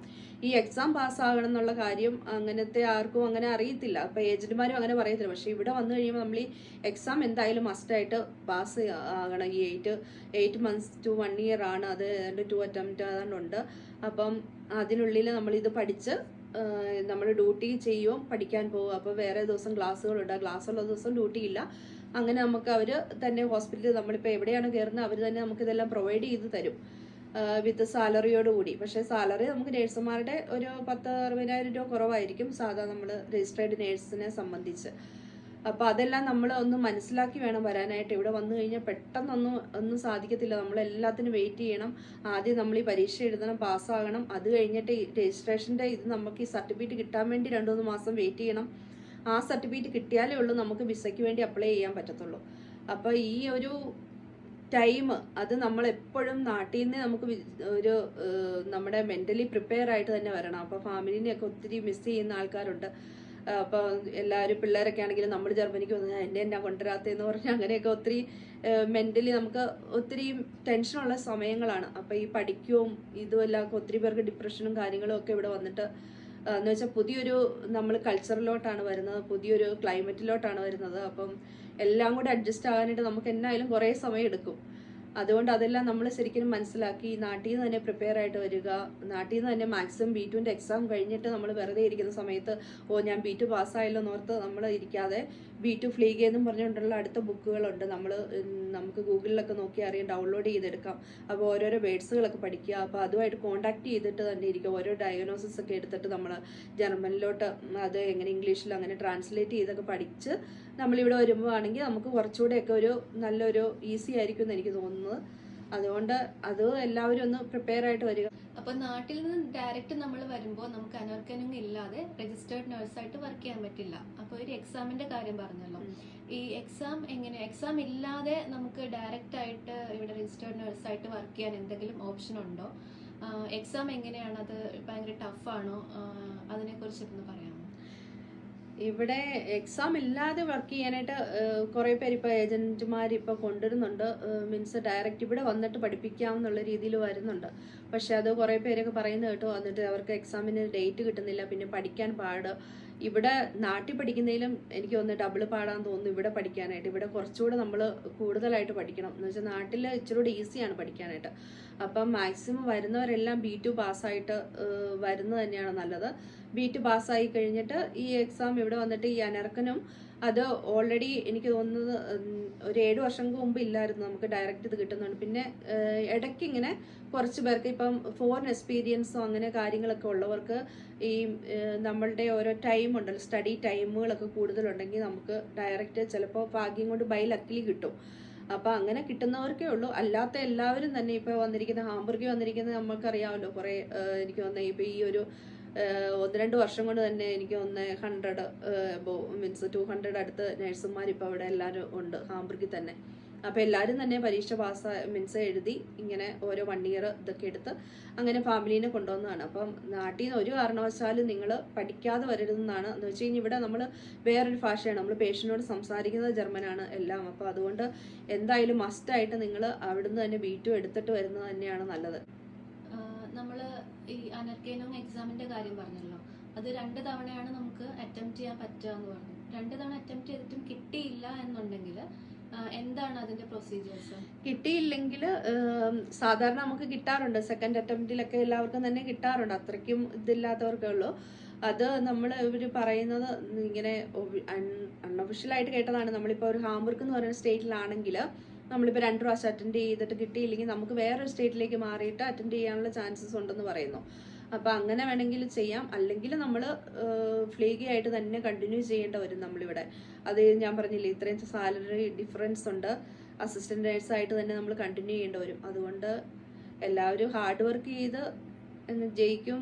S1: ഈ എക്സാം പാസ്സാകണം എന്നുള്ള കാര്യം അങ്ങനത്തെ ആർക്കും അങ്ങനെ അറിയത്തില്ല. അപ്പോൾ ഏജന്റുമാരും അങ്ങനെ പറയത്തില്ല. പക്ഷെ ഇവിടെ വന്നു കഴിയുമ്പോൾ നമ്മൾ ഈ എക്സാം എന്തായാലും മസ്റ്റായിട്ട് പാസ് ആകണം. ഈ 8 months to 1 year ആണ്, അത് 2 attempt ഉണ്ട്. അപ്പം അതിനുള്ളിൽ നമ്മളിത് പഠിച്ച് നമ്മൾ ഡ്യൂട്ടി ചെയ്യുകയും പഠിക്കാൻ പോകും. അപ്പോൾ വേറെ ദിവസം ക്ലാസ്സുകളുണ്ട്, ക്ലാസ്സുള്ള ദിവസം ഡ്യൂട്ടി ഇല്ല. അങ്ങനെ നമുക്ക് അവർ തന്നെ ഹോസ്പിറ്റലിൽ നമ്മളിപ്പോൾ എവിടെയാണ് കയറുന്നത് അവർ തന്നെ നമുക്കിതെല്ലാം പ്രൊവൈഡ് ചെയ്ത് തരും വിത്ത് സാലറിയോട് കൂടി. പക്ഷേ സാലറി നമുക്ക് നേഴ്സുമാരുടെ ഒരു 10,000-60,000 രൂപ കുറവായിരിക്കും സാധാ നമ്മൾ രജിസ്ട്രേഡ് നേഴ്സിനെ സംബന്ധിച്ച്. അപ്പോൾ അതെല്ലാം നമ്മൾ ഒന്ന് മനസ്സിലാക്കി വേണം വരാനായിട്ട്. ഇവിടെ വന്നു കഴിഞ്ഞാൽ പെട്ടെന്നൊന്നും സാധിക്കത്തില്ല. നമ്മളെല്ലാത്തിനും വെയിറ്റ് ചെയ്യണം. ആദ്യം നമ്മൾ ഈ പരീക്ഷ എഴുതണം, പാസ്സാകണം. അത് കഴിഞ്ഞിട്ട് ഈ രജിസ്ട്രേഷൻ്റെ ഇത് നമുക്ക് ഈ സർട്ടിഫിക്കറ്റ് കിട്ടാൻ വേണ്ടി 2-3 മാസം വെയിറ്റ് ചെയ്യണം. ആ സർട്ടിഫിക്കറ്റ് കിട്ടിയാലേ ഉള്ളൂ നമുക്ക് വിസയ്ക്ക് വേണ്ടി അപ്ലൈ ചെയ്യാൻ പറ്റത്തുള്ളൂ. അപ്പോൾ ഈ ഒരു ടൈം അത് നമ്മളെപ്പോഴും നാട്ടിൽ നിന്ന് നമുക്ക് ഒരു നമ്മുടെ മെൻ്റലി പ്രിപ്പയർ ആയിട്ട് തന്നെ വരണം. അപ്പോൾ ഫാമിലിനെയൊക്കെ ഒത്തിരി മിസ് ചെയ്യുന്ന ആൾക്കാരുണ്ട്. അപ്പോൾ എല്ലാവരും പിള്ളേരൊക്കെ ആണെങ്കിലും നമ്മൾ ജർമ്മനിക്ക് വന്നാൽ എന്നെ കൊണ്ടുവരാത്തതെന്ന് പറഞ്ഞാൽ അങ്ങനെയൊക്കെ ഒത്തിരി മെൻ്റലി നമുക്ക് ഒത്തിരി ടെൻഷനുള്ള സമയങ്ങളാണ്. അപ്പോൾ ഈ പഠിക്കുകയും ഇതുമെല്ലാം ഒത്തിരി പേർക്ക് ഡിപ്രഷനും കാര്യങ്ങളും ഒക്കെ ഇവിടെ വന്നിട്ട് എന്ന് വെച്ചാൽ പുതിയൊരു നമ്മൾ കൾച്ചറിലോട്ടാണ് വരുന്നത്, പുതിയൊരു ക്ലൈമറ്റിലോട്ടാണ് വരുന്നത്. അപ്പം എല്ലാം കൂടെ അഡ്ജസ്റ്റ് ആകാനായിട്ട് നമുക്ക് എന്നായാലും കുറേ സമയം എടുക്കും. അതുകൊണ്ട് അതെല്ലാം നമ്മൾ ശരിക്കും മനസ്സിലാക്കി നാട്ടിൽ നിന്ന് തന്നെ പ്രിപ്പയർ ആയിട്ട് വരിക. നാട്ടിൽ നിന്ന് തന്നെ മാക്സിമം B2ൻ്റെ എക്സാം കഴിഞ്ഞിട്ട് നമ്മൾ വെറുതെ ഇരിക്കുന്ന സമയത്ത് ഞാൻ B2 പാസ്സായല്ലോ എന്നോർത്ത് നമ്മൾ ഇരിക്കാതെ B2 ഫ്ലീഗ് എന്നും പറഞ്ഞുകൊണ്ടുള്ള അടുത്ത ബുക്കുകളുണ്ട്. നമുക്ക് ഗൂഗിളിലൊക്കെ നോക്കി അറിയാം, ഡൗൺലോഡ് ചെയ്തെടുക്കാം. അപ്പോൾ ഓരോരോ വേർഡ്സുകളൊക്കെ പഠിക്കുക. അപ്പോൾ അതുമായിട്ട് കോൺടാക്ട് ചെയ്തിട്ട് തന്നെ ഇരിക്കുക. ഓരോ ഡയഗ്നോസിസ് ഒക്കെ എടുത്തിട്ട് നമ്മൾ ജർമ്മനിലോട്ട് അത് എങ്ങനെ ഇംഗ്ലീഷിൽ അങ്ങനെ ട്രാൻസ്ലേറ്റ് ചെയ്തൊക്കെ പഠിച്ച് നമ്മളിവിടെ വരുമ്പോൾ ആണെങ്കിൽ നമുക്ക് കുറച്ചുകൂടെയൊക്കെ ഒരു നല്ലൊരു ഈസി ആയിരിക്കും എന്ന് എനിക്ക് തോന്നുന്നത്. അതുകൊണ്ട് അത് എല്ലാവരും ഒന്ന് പ്രിപ്പയർ ആയിട്ട് വരിക.
S2: അപ്പൊ നാട്ടിൽ നിന്ന് ഡയറക്റ്റ് നമ്മൾ വരുമ്പോൾ നമുക്ക് അനർക്കനൊന്നും ഇല്ലാതെ രജിസ്റ്റേർഡ് നഴ്സായിട്ട് വർക്ക് ചെയ്യാൻ പറ്റില്ല. അപ്പോൾ ഒരു എക്സാമിന്റെ കാര്യം പറഞ്ഞല്ലോ, ഈ എക്സാം ഇല്ലാതെ നമുക്ക് ഡയറക്റ്റ് ആയിട്ട് ഇവിടെ രജിസ്റ്റേർഡ് നഴ്സായിട്ട് വർക്ക് ചെയ്യാൻ എന്തെങ്കിലും ഓപ്ഷൻ ഉണ്ടോ? എക്സാം എങ്ങനെയാണ്, അത് ഭയങ്കര ടഫാണോ? അതിനെ കുറിച്ചൊന്ന് പറയാമോ?
S1: ഇവിടെ എക്സാം ഇല്ലാതെ വർക്ക് ചെയ്യാനായിട്ട് കുറേ പേര് ഇപ്പോൾ ഏജന്റുമാർ ഇപ്പോൾ കൊണ്ടുവരുന്നുണ്ട്. മീൻസ് ഡയറക്റ്റ് ഇവിടെ വന്നിട്ട് പഠിപ്പിക്കാമെന്നുള്ള രീതിയിൽ വരുന്നുണ്ട്. പക്ഷെ അത് കുറേ പേരൊക്കെ പറയുന്നത് കേട്ടോ, വന്നിട്ട് അവർക്ക് എക്സാമിന് ഡേറ്റ് കിട്ടുന്നില്ല, പിന്നെ പഠിക്കാൻ പാട്. ഇവിടെ നാട്ടിൽ പഠിക്കുന്നതിലും എനിക്ക് തോന്നുന്നു ഡബിൾ പാടാന്ന് തോന്നുന്നു ഇവിടെ പഠിക്കാനായിട്ട്. ഇവിടെ കുറച്ചുകൂടെ നമ്മൾ കൂടുതലായിട്ട് പഠിക്കണം. എന്ന് വെച്ചാൽ നാട്ടിൽ ഇച്ചിരി കൂടെ ഈസിയാണ് പഠിക്കാനായിട്ട്. അപ്പം മാക്സിമം വരുന്നവരെല്ലാം B2 പാസ്സായിട്ട് വരുന്നത് തന്നെയാണ് നല്ലത്. B2 പാസ്സായി കഴിഞ്ഞിട്ട് ഈ എക്സാം ഇവിടെ വന്നിട്ട് ഈ അനർക്കനും അത് ഓൾറെഡി എനിക്ക് തോന്നുന്നത് ഒരു 7 വർഷം മുമ്പ് ഇല്ലായിരുന്നു, നമുക്ക് ഡയറക്റ്റ് ഇത് കിട്ടുന്നുണ്ട്. പിന്നെ ഇടയ്ക്ക് ഇങ്ങനെ കുറച്ച് പേർക്ക് ഇപ്പം ഫോറിൻ എക്സ്പീരിയൻസോ അങ്ങനെ കാര്യങ്ങളൊക്കെ ഉള്ളവർക്ക് ഈ നമ്മളുടെ ഓരോ ടൈം ഉണ്ടല്ലോ, സ്റ്റഡി ടൈമുകളൊക്കെ കൂടുതലുണ്ടെങ്കിൽ നമുക്ക് ഡയറക്റ്റ് ചിലപ്പോൾ ഭാഗ്യം കൊണ്ട് ബൈ ലക്കിലി കിട്ടും. അപ്പോൾ അങ്ങനെ കിട്ടുന്നവർക്കേ ഉള്ളൂ. അല്ലാത്ത എല്ലാവരും തന്നെ ഇപ്പോൾ വന്നിരിക്കുന്ന ഹാംബർഗിൽ വന്നിരിക്കുന്നത് നമ്മൾക്കറിയാമല്ലോ. കുറേ എനിക്ക് തോന്നുന്നത് ഇപ്പോൾ ഈ ഒരു 1-2 വർഷം കൊണ്ട് തന്നെ എനിക്ക് ഒന്ന് 100 മീൻസ് 200 അടുത്ത് നഴ്സുമാർ ഇപ്പോൾ അവിടെ എല്ലാവരും ഉണ്ട് ഹാംബർഗിൽ തന്നെ. അപ്പോൾ എല്ലാവരും തന്നെ പരീക്ഷ മീൻസ് എഴുതി ഇങ്ങനെ ഓരോ 1 ഇയർ ഇതൊക്കെ എടുത്ത് അങ്ങനെ ഫാമിലീനെ കൊണ്ടുവന്നതാണ്. അപ്പം നാട്ടിൽ നിന്ന് ഒരു കാരണവശാലും നിങ്ങൾ പഠിക്കാതെ വരരുതെന്നാണ്. എന്ന് വെച്ച് കഴിഞ്ഞാൽ ഇവിടെ നമ്മൾ വേറൊരു ഭാഷയാണ്, നമ്മൾ പേഷ്യനോട് സംസാരിക്കുന്നത് ജർമ്മനാണ് എല്ലാം. അപ്പോൾ അതുകൊണ്ട് എന്തായാലും മസ്റ്റായിട്ട് നിങ്ങൾ അവിടുന്ന് തന്നെ B2 എടുത്തിട്ട് വരുന്നത് തന്നെയാണ് നല്ലത്.
S2: നമ്മൾ ഈ അനർക്കേനോങ് എക്സാമിന്റെ കാര്യം പറഞ്ഞല്ലോ, അത് 2 തവണയാണ് നമുക്ക് അറ്റംപ്റ്റ് ചെയ്യാൻ പറ്റുക എന്ന് പറഞ്ഞു. 2 തവണ അറ്റംപ്റ്റ് ചെയ്തിട്ടും കിട്ടിയില്ല എന്നുണ്ടെങ്കിൽ എന്താണ് അതിന്റെ പ്രൊസീജിയേഴ്സ്?
S1: കിട്ടിയില്ലെങ്കിൽ സാധാരണ നമുക്ക് കിട്ടാറുണ്ട്, സെക്കൻഡ് അറ്റംപ്റ്റിലൊക്കെ എല്ലാവർക്കും തന്നെ കിട്ടാറുണ്ട്, അത്രയ്ക്കും ഇതില്ലാത്തവർക്കേ ഉള്ളൂ. അത് നമ്മൾ ഇവർ പറയുന്നത് ഇങ്ങനെ അൺഒഫീഷ്യലായിട്ട് കേട്ടതാണ്. നമ്മളിപ്പോൾ ഒരു ഹാംബർഗ് എന്ന് പറയുന്ന സ്റ്റേറ്റിലാണെങ്കിൽ നമ്മളിപ്പോൾ 2 പ്രാവശ്യം അറ്റൻഡ് ചെയ്തിട്ട് കിട്ടിയില്ലെങ്കിൽ നമുക്ക് വേറൊരു സ്റ്റേറ്റിലേക്ക് മാറിയിട്ട് അറ്റൻഡ് ചെയ്യാനുള്ള ചാൻസസ് ഉണ്ടെന്ന് പറയുന്നു. അപ്പോൾ അങ്ങനെ വേണമെങ്കിൽ ചെയ്യാം, അല്ലെങ്കിൽ നമ്മൾ ഫ്ലീഗി തന്നെ കണ്ടിന്യൂ ചെയ്യേണ്ട വരും നമ്മളിവിടെ. അത് ഞാൻ പറഞ്ഞില്ലേ, ഇത്രയും സാലറി ഡിഫറൻസ് ഉണ്ട്, അസിസ്റ്റന്റ് നേഴ്സായിട്ട് തന്നെ നമ്മൾ കണ്ടിന്യൂ ചെയ്യേണ്ടി വരും. അതുകൊണ്ട് എല്ലാവരും ഹാർഡ് വർക്ക് ചെയ്ത് ജയിക്കും,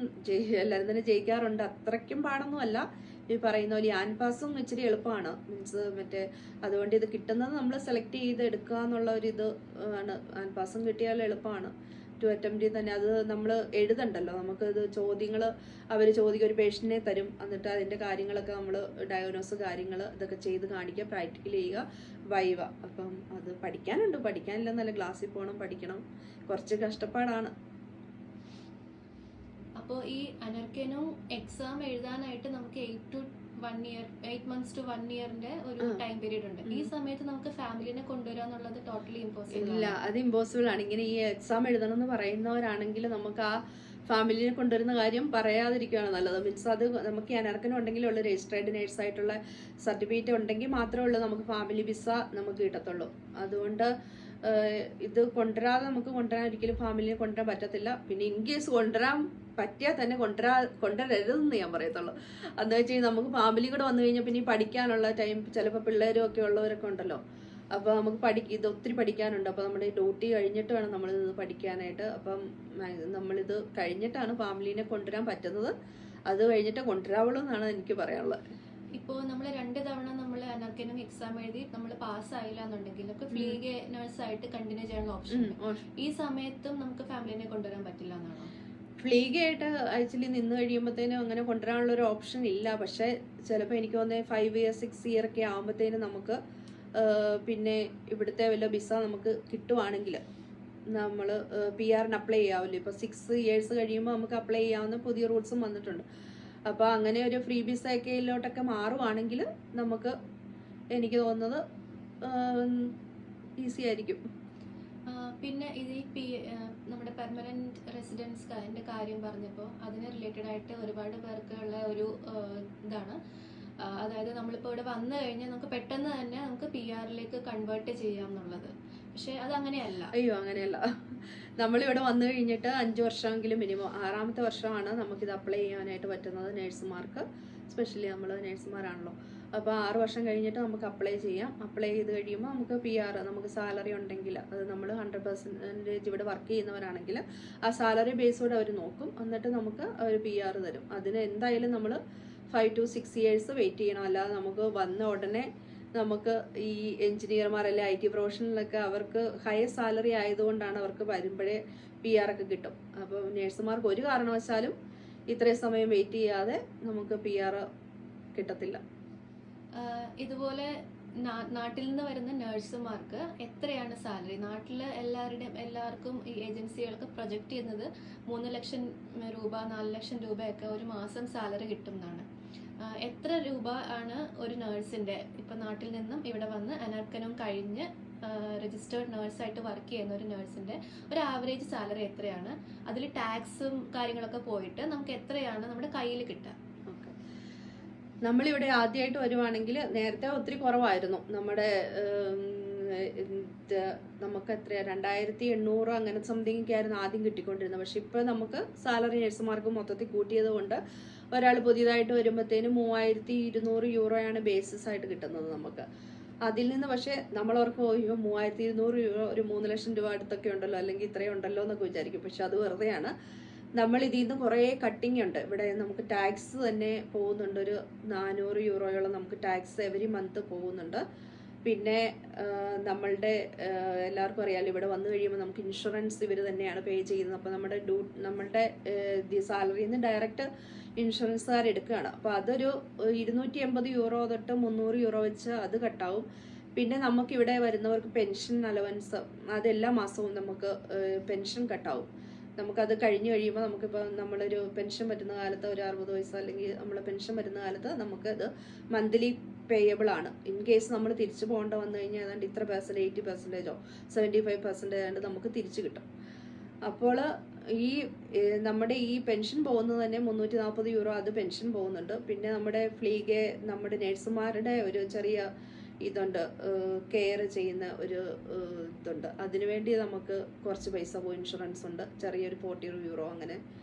S1: എല്ലാവരും തന്നെ ജയിക്കാറുണ്ട്. അത്രയ്ക്കും പാടൊന്നുമല്ല. ഈ പറയുന്ന പോലെ ആൻപാസും ഇച്ചിരി എളുപ്പമാണ്, മീൻസ് മറ്റേ അതുകൊണ്ട് ഇത് കിട്ടുന്നത് നമ്മൾ സെലക്ട് ചെയ്ത് എടുക്കുക എന്നുള്ള ഒരു ഇത് ആണ്. ആൻപാസും കിട്ടിയാൽ എളുപ്പമാണ് 2 അറ്റംപ്റ്റിൽ തന്നെ. അത് നമ്മൾ എഴുതണ്ടല്ലോ, നമുക്ക് ഇത് ചോദ്യങ്ങൾ അവർ ചോദിക്കും, ഒരു പേഷ്യൻറ്റിനെ തരും, എന്നിട്ട് അതിൻ്റെ കാര്യങ്ങളൊക്കെ നമ്മൾ ഡയഗ്നോസ് കാര്യങ്ങൾ ഇതൊക്കെ ചെയ്ത് കാണിക്കുക, പ്രാക്ടിക്കൽ ചെയ്യുക, വൈവ. അപ്പം അത് പഠിക്കാനില്ലെന്നല്ല, ക്ലാസ്സിൽ പോകണം, പഠിക്കണം, കുറച്ച് കഷ്ടപ്പാടാണ്.
S2: അപ്പോൾ ഈ അനർക്കനോ എക്സാം എഴുതാനായിട്ട് നമുക്ക് 8 months to 1 yearന്റെ ഒരു ടൈം പീരീഡ് ഉണ്ട്. ഈ സമയത്ത് നമുക്ക് ഫാമിലിനെ കൊണ്ടുവരാന്നുള്ളത് ടോട്ടലി ഇമ്പോസിബിൾ
S1: ഇല്ല, അത് ഇമ്പോസിബിൾ ആണ്. ഇങ്ങനെ ഈ എക്സാം എഴുതണം എന്ന് പറയുന്നവരാണെങ്കിൽ നമുക്ക് ആ ഫാമിലിനെ കൊണ്ടുവരുന്ന കാര്യം പറയാതിരിക്കുകയാണ് നല്ലത്. മീൻസ് അത് നമുക്ക് ഈ അനർക്കനം ഉണ്ടെങ്കിലുള്ള രജിസ്ട്രേഡ് നേഴ്സായിട്ടുള്ള സർട്ടിഫിക്കറ്റ് ഉണ്ടെങ്കിൽ മാത്രമേ ഉള്ളൂ നമുക്ക് ഫാമിലി വിസ നമുക്ക് കിട്ടത്തുള്ളൂ. അതുകൊണ്ട് ഇത് നമുക്ക് കൊണ്ടുവരാൻ ഒരിക്കലും ഫാമിലിനെ കൊണ്ടുവരാൻ പറ്റത്തില്ല. പിന്നെ ഇൻ കേസ് കൊണ്ടുവരാൻ പറ്റിയാൽ തന്നെ കൊണ്ടുവരരുതെന്ന് ഞാൻ പറയത്തുള്ളൂ. എന്താ വെച്ച് കഴിഞ്ഞാൽ നമുക്ക് ഫാമിലി കൂടെ വന്നു കഴിഞ്ഞാൽ പിന്നെ ഈ പഠിക്കാനുള്ള ടൈം, ചിലപ്പോൾ പിള്ളേരും ഒക്കെ ഉള്ളവരൊക്കെ ഉണ്ടല്ലോ, അപ്പോൾ നമുക്ക് ഇത് ഒത്തിരി പഠിക്കാനുണ്ട്. അപ്പോൾ നമ്മുടെ ഡ്യൂട്ടി കഴിഞ്ഞിട്ട് വേണം നമ്മളിത് പഠിക്കാനായിട്ട്. അപ്പം നമ്മളിത് കഴിഞ്ഞിട്ടാണ് ഫാമിലീനെ കൊണ്ടുവരാൻ പറ്റുന്നത്. അത് കഴിഞ്ഞിട്ട് കൊണ്ടുവരാവുള്ളൂ എന്നാണ് എനിക്ക് പറയാനുള്ളത്.
S2: ഇപ്പോൾ നമ്മൾ 2 തവണ നമ്മൾ അനർക്കനും എക്സാം എഴുതി നമ്മൾ പാസ്സായില്ല എന്നുണ്ടെങ്കിൽ നമുക്ക് ഫ്ലീഗ് നേഴ്സായിട്ട് കണ്ടിന്യൂ ചെയ്യാനുള്ള ഓപ്ഷൻ ഉണ്ട്. ഈ സമയത്തും നമുക്ക് ഫാമിലിനെ കൊണ്ടുവരാൻ പറ്റില്ല എന്നാണോ?
S1: ഫ്ലീഗ് ആയിട്ട് ആക്ച്വലി നിന്ന് കഴിയുമ്പോഴത്തേനും അങ്ങനെ കൊണ്ടുവരാനുള്ള ഒരു ഓപ്ഷൻ ഇല്ല. പക്ഷെ ചിലപ്പോൾ എനിക്ക് തോന്നുന്നത് 5 years 6 year ഒക്കെ ആകുമ്പോഴത്തേനും നമുക്ക് പിന്നെ ഇവിടുത്തെ വല്ല വിസ നമുക്ക് കിട്ടുവാണെങ്കിൽ നമ്മൾ PR അപ്ലൈ ചെയ്യാവില്ല. ഇപ്പോൾ 6 years കഴിയുമ്പോൾ നമുക്ക് അപ്ലൈ ചെയ്യാവുന്ന പുതിയ റൂൾസും വന്നിട്ടുണ്ട്. അപ്പോൾ അങ്ങനെ ഒരു ഫ്രീ വിസയിലോട്ടൊക്കെ മാറുവാണെങ്കിൽ നമുക്ക്, എനിക്ക് തോന്നുന്നത് ഈസി ആയിരിക്കും.
S2: പിന്നെ ഇത് നമ്മുടെ പെർമനന്റ് റെസിഡൻസിന്റെ കാര്യം പറഞ്ഞപ്പോൾ അതിന് റിലേറ്റഡ് ആയിട്ട് ഒരുപാട് പേർക്ക് ഉള്ള ഒരു ഇതാണ്. അതായത് നമ്മളിപ്പോൾ ഇവിടെ വന്നു കഴിഞ്ഞാൽ നമുക്ക് പെട്ടെന്ന് തന്നെ നമുക്ക് PR-ലേക്ക് കൺവേർട്ട് ചെയ്യാം എന്നുള്ളത്. പക്ഷെ അത് അങ്ങനെയല്ല.
S1: അയ്യോ, അങ്ങനെയല്ല. നമ്മളിവിടെ വന്നു കഴിഞ്ഞിട്ട് 5 വർഷമെങ്കിലും മിനിമം, 6ാമത്തെ വർഷമാണ് നമുക്കിത് അപ്ലൈ ചെയ്യാനായിട്ട് പറ്റുന്നത് നേഴ്സുമാർക്ക്. സ്പെഷ്യലി നമ്മൾ നേഴ്സുമാരാണല്ലോ. അപ്പോൾ 6 വർഷം കഴിഞ്ഞിട്ട് നമുക്ക് അപ്ലൈ ചെയ്യാം. അപ്ലൈ ചെയ്ത് കഴിയുമ്പോൾ നമുക്ക് PR, നമുക്ക് സാലറി ഉണ്ടെങ്കിൽ, അത് നമ്മൾ 100% ഇവിടെ വർക്ക് ചെയ്യുന്നവരാണെങ്കിൽ ആ സാലറി ബേസോടെ അവർ നോക്കും. എന്നിട്ട് നമുക്ക് അവർ PR തരും. അതിന് എന്തായാലും നമ്മൾ 5 to 6 years വെയിറ്റ് ചെയ്യണം. അല്ലാതെ നമുക്ക് വന്ന ഉടനെ നമുക്ക് ഈ എഞ്ചിനീയർമാരല്ലേ IT പ്രൊഫഷണലൊക്കെ അവർക്ക് ഹയർ സാലറി ആയതുകൊണ്ടാണ് അവർക്ക് വരുമ്പോഴേ PR ഒക്കെ കിട്ടും. അപ്പോൾ നേഴ്സുമാർക്ക് ഒരു കാരണവശാലും ഇത്രയും സമയം വെയിറ്റ് ചെയ്യാതെ നമുക്ക് PR കിട്ടത്തില്ല.
S2: ഇതുപോലെ നാട്ടിൽ നിന്ന് വരുന്ന നഴ്സുമാർക്ക് എത്രയാണ് സാലറി? നാട്ടിൽ എല്ലാവർക്കും ഈ ഏജൻസികൾക്ക് പ്രൊജക്റ്റ് ചെയ്യുന്നത് 3 ലക്ഷം രൂപ 4 ലക്ഷം രൂപയൊക്കെ ഒരു മാസം സാലറി കിട്ടും എന്നാണ്. എത്ര രൂപ ആണ് ഒരു നേഴ്സിന്റെ, ഇപ്പൊ നാട്ടിൽ നിന്നും ഇവിടെ വന്ന് അനർക്കനം കഴിഞ്ഞ് രജിസ്റ്റേർഡ് നേഴ്സായിട്ട് വർക്ക് ചെയ്യുന്ന ഒരു നേഴ്സിന്റെ ഒരു ആവറേജ് സാലറി എത്രയാണ്? അതിൽ ടാക്സും കാര്യങ്ങളൊക്കെ പോയിട്ട് നമുക്ക് എത്രയാണ് നമ്മുടെ കയ്യിൽ കിട്ടുക?
S1: നമ്മളിവിടെ ആദ്യമായിട്ട് വരുവാണെങ്കിൽ നേരത്തെ ഒത്തിരി കുറവായിരുന്നു. നമുക്ക് എത്രയാ 2800 അങ്ങനെ സംതിങ് ഒക്കെ ആയിരുന്നു ആദ്യം കിട്ടിക്കൊണ്ടിരുന്നത്. പക്ഷെ ഇപ്പോൾ നമുക്ക് സാലറി നഴ്സുമാർക്ക് മൊത്തത്തിൽ കൂട്ടിയത് കൊണ്ട് ഒരാൾ പുതിയതായിട്ട് വരുമ്പോഴത്തേനും 3200 യൂറോയാണ് ബേസിസ് ആയിട്ട് കിട്ടുന്നത് നമുക്ക്. അതിൽ നിന്ന് പക്ഷേ നമ്മളവർക്ക് 3200 യൂറോ ഒരു 3 ലക്ഷം രൂപ അടുത്തൊക്കെ ഉണ്ടല്ലോ, അല്ലെങ്കിൽ ഇത്രയും ഉണ്ടല്ലോ എന്നൊക്കെ വിചാരിക്കും. പക്ഷെ അത് വെറുതെയാണ്. നമ്മൾ ഇതിൽ നിന്ന് കുറേ കട്ടിങ് ഉണ്ട്. ഇവിടെ നമുക്ക് ടാക്സ് തന്നെ പോകുന്നുണ്ട്. ഒരു 400 യൂറോയോളം നമുക്ക് ടാക്സ് എവരി മന്ത് പോകുന്നുണ്ട്. പിന്നെ നമ്മളുടെ എല്ലാവർക്കും അറിയാമല്ലോ, ഇവിടെ വന്നു കഴിയുമ്പോൾ നമുക്ക് ഇൻഷുറൻസ് ഇവർ തന്നെയാണ് പേ ചെയ്യുന്നത്. അപ്പോൾ നമ്മളുടെ സാലറിയിൽ നിന്ന് ഡയറക്റ്റ് ഇൻഷുറൻസുകാരെടുക്കുകയാണ്. അപ്പോൾ അതൊരു 280 യൂറോ തൊട്ട് 300 യൂറോ വെച്ച് അത് കട്ടാവും. പിന്നെ നമുക്കിവിടെ വരുന്നവർക്ക് പെൻഷൻ അലവൻസ് അതെല്ലാ മാസവും നമുക്ക് പെൻഷൻ കട്ടാവും. നമുക്കത് കഴിഞ്ഞ് കഴിയുമ്പോൾ നമുക്കിപ്പോൾ നമ്മളൊരു പെൻഷൻ പറ്റുന്ന കാലത്ത് ഒരു 60 വയസ്സ് അല്ലെങ്കിൽ നമ്മൾ പെൻഷൻ വരുന്ന കാലത്ത് നമുക്കത് മന്ത്ലി പേയബിൾ ആണ്. ഇൻ കേസ് നമ്മൾ തിരിച്ചു പോകേണ്ട വന്നു കഴിഞ്ഞാൽ ഏതാണ്ട് ഇത്ര %, 80%, 75% നമുക്ക് തിരിച്ചു കിട്ടും. അപ്പോൾ ഈ നമ്മുടെ ഈ പെൻഷൻ പോകുന്നത് തന്നെ 340 യൂറോ അത് പെൻഷൻ പോകുന്നുണ്ട്. പിന്നെ നമ്മുടെ ഫ്ലീഗെ നമ്മുടെ നേഴ്സുമാരുടെ ഒരു ചെറിയ ഇതുണ്ട്, കെയർ ചെയ്യുന്ന ഒരു ഇതുണ്ട്. അതിനുവേണ്ടി നമുക്ക് കുറച്ച് പൈസ ഇൻഷുറൻസ് ഉണ്ട്, ചെറിയൊരു 40 യൂറോ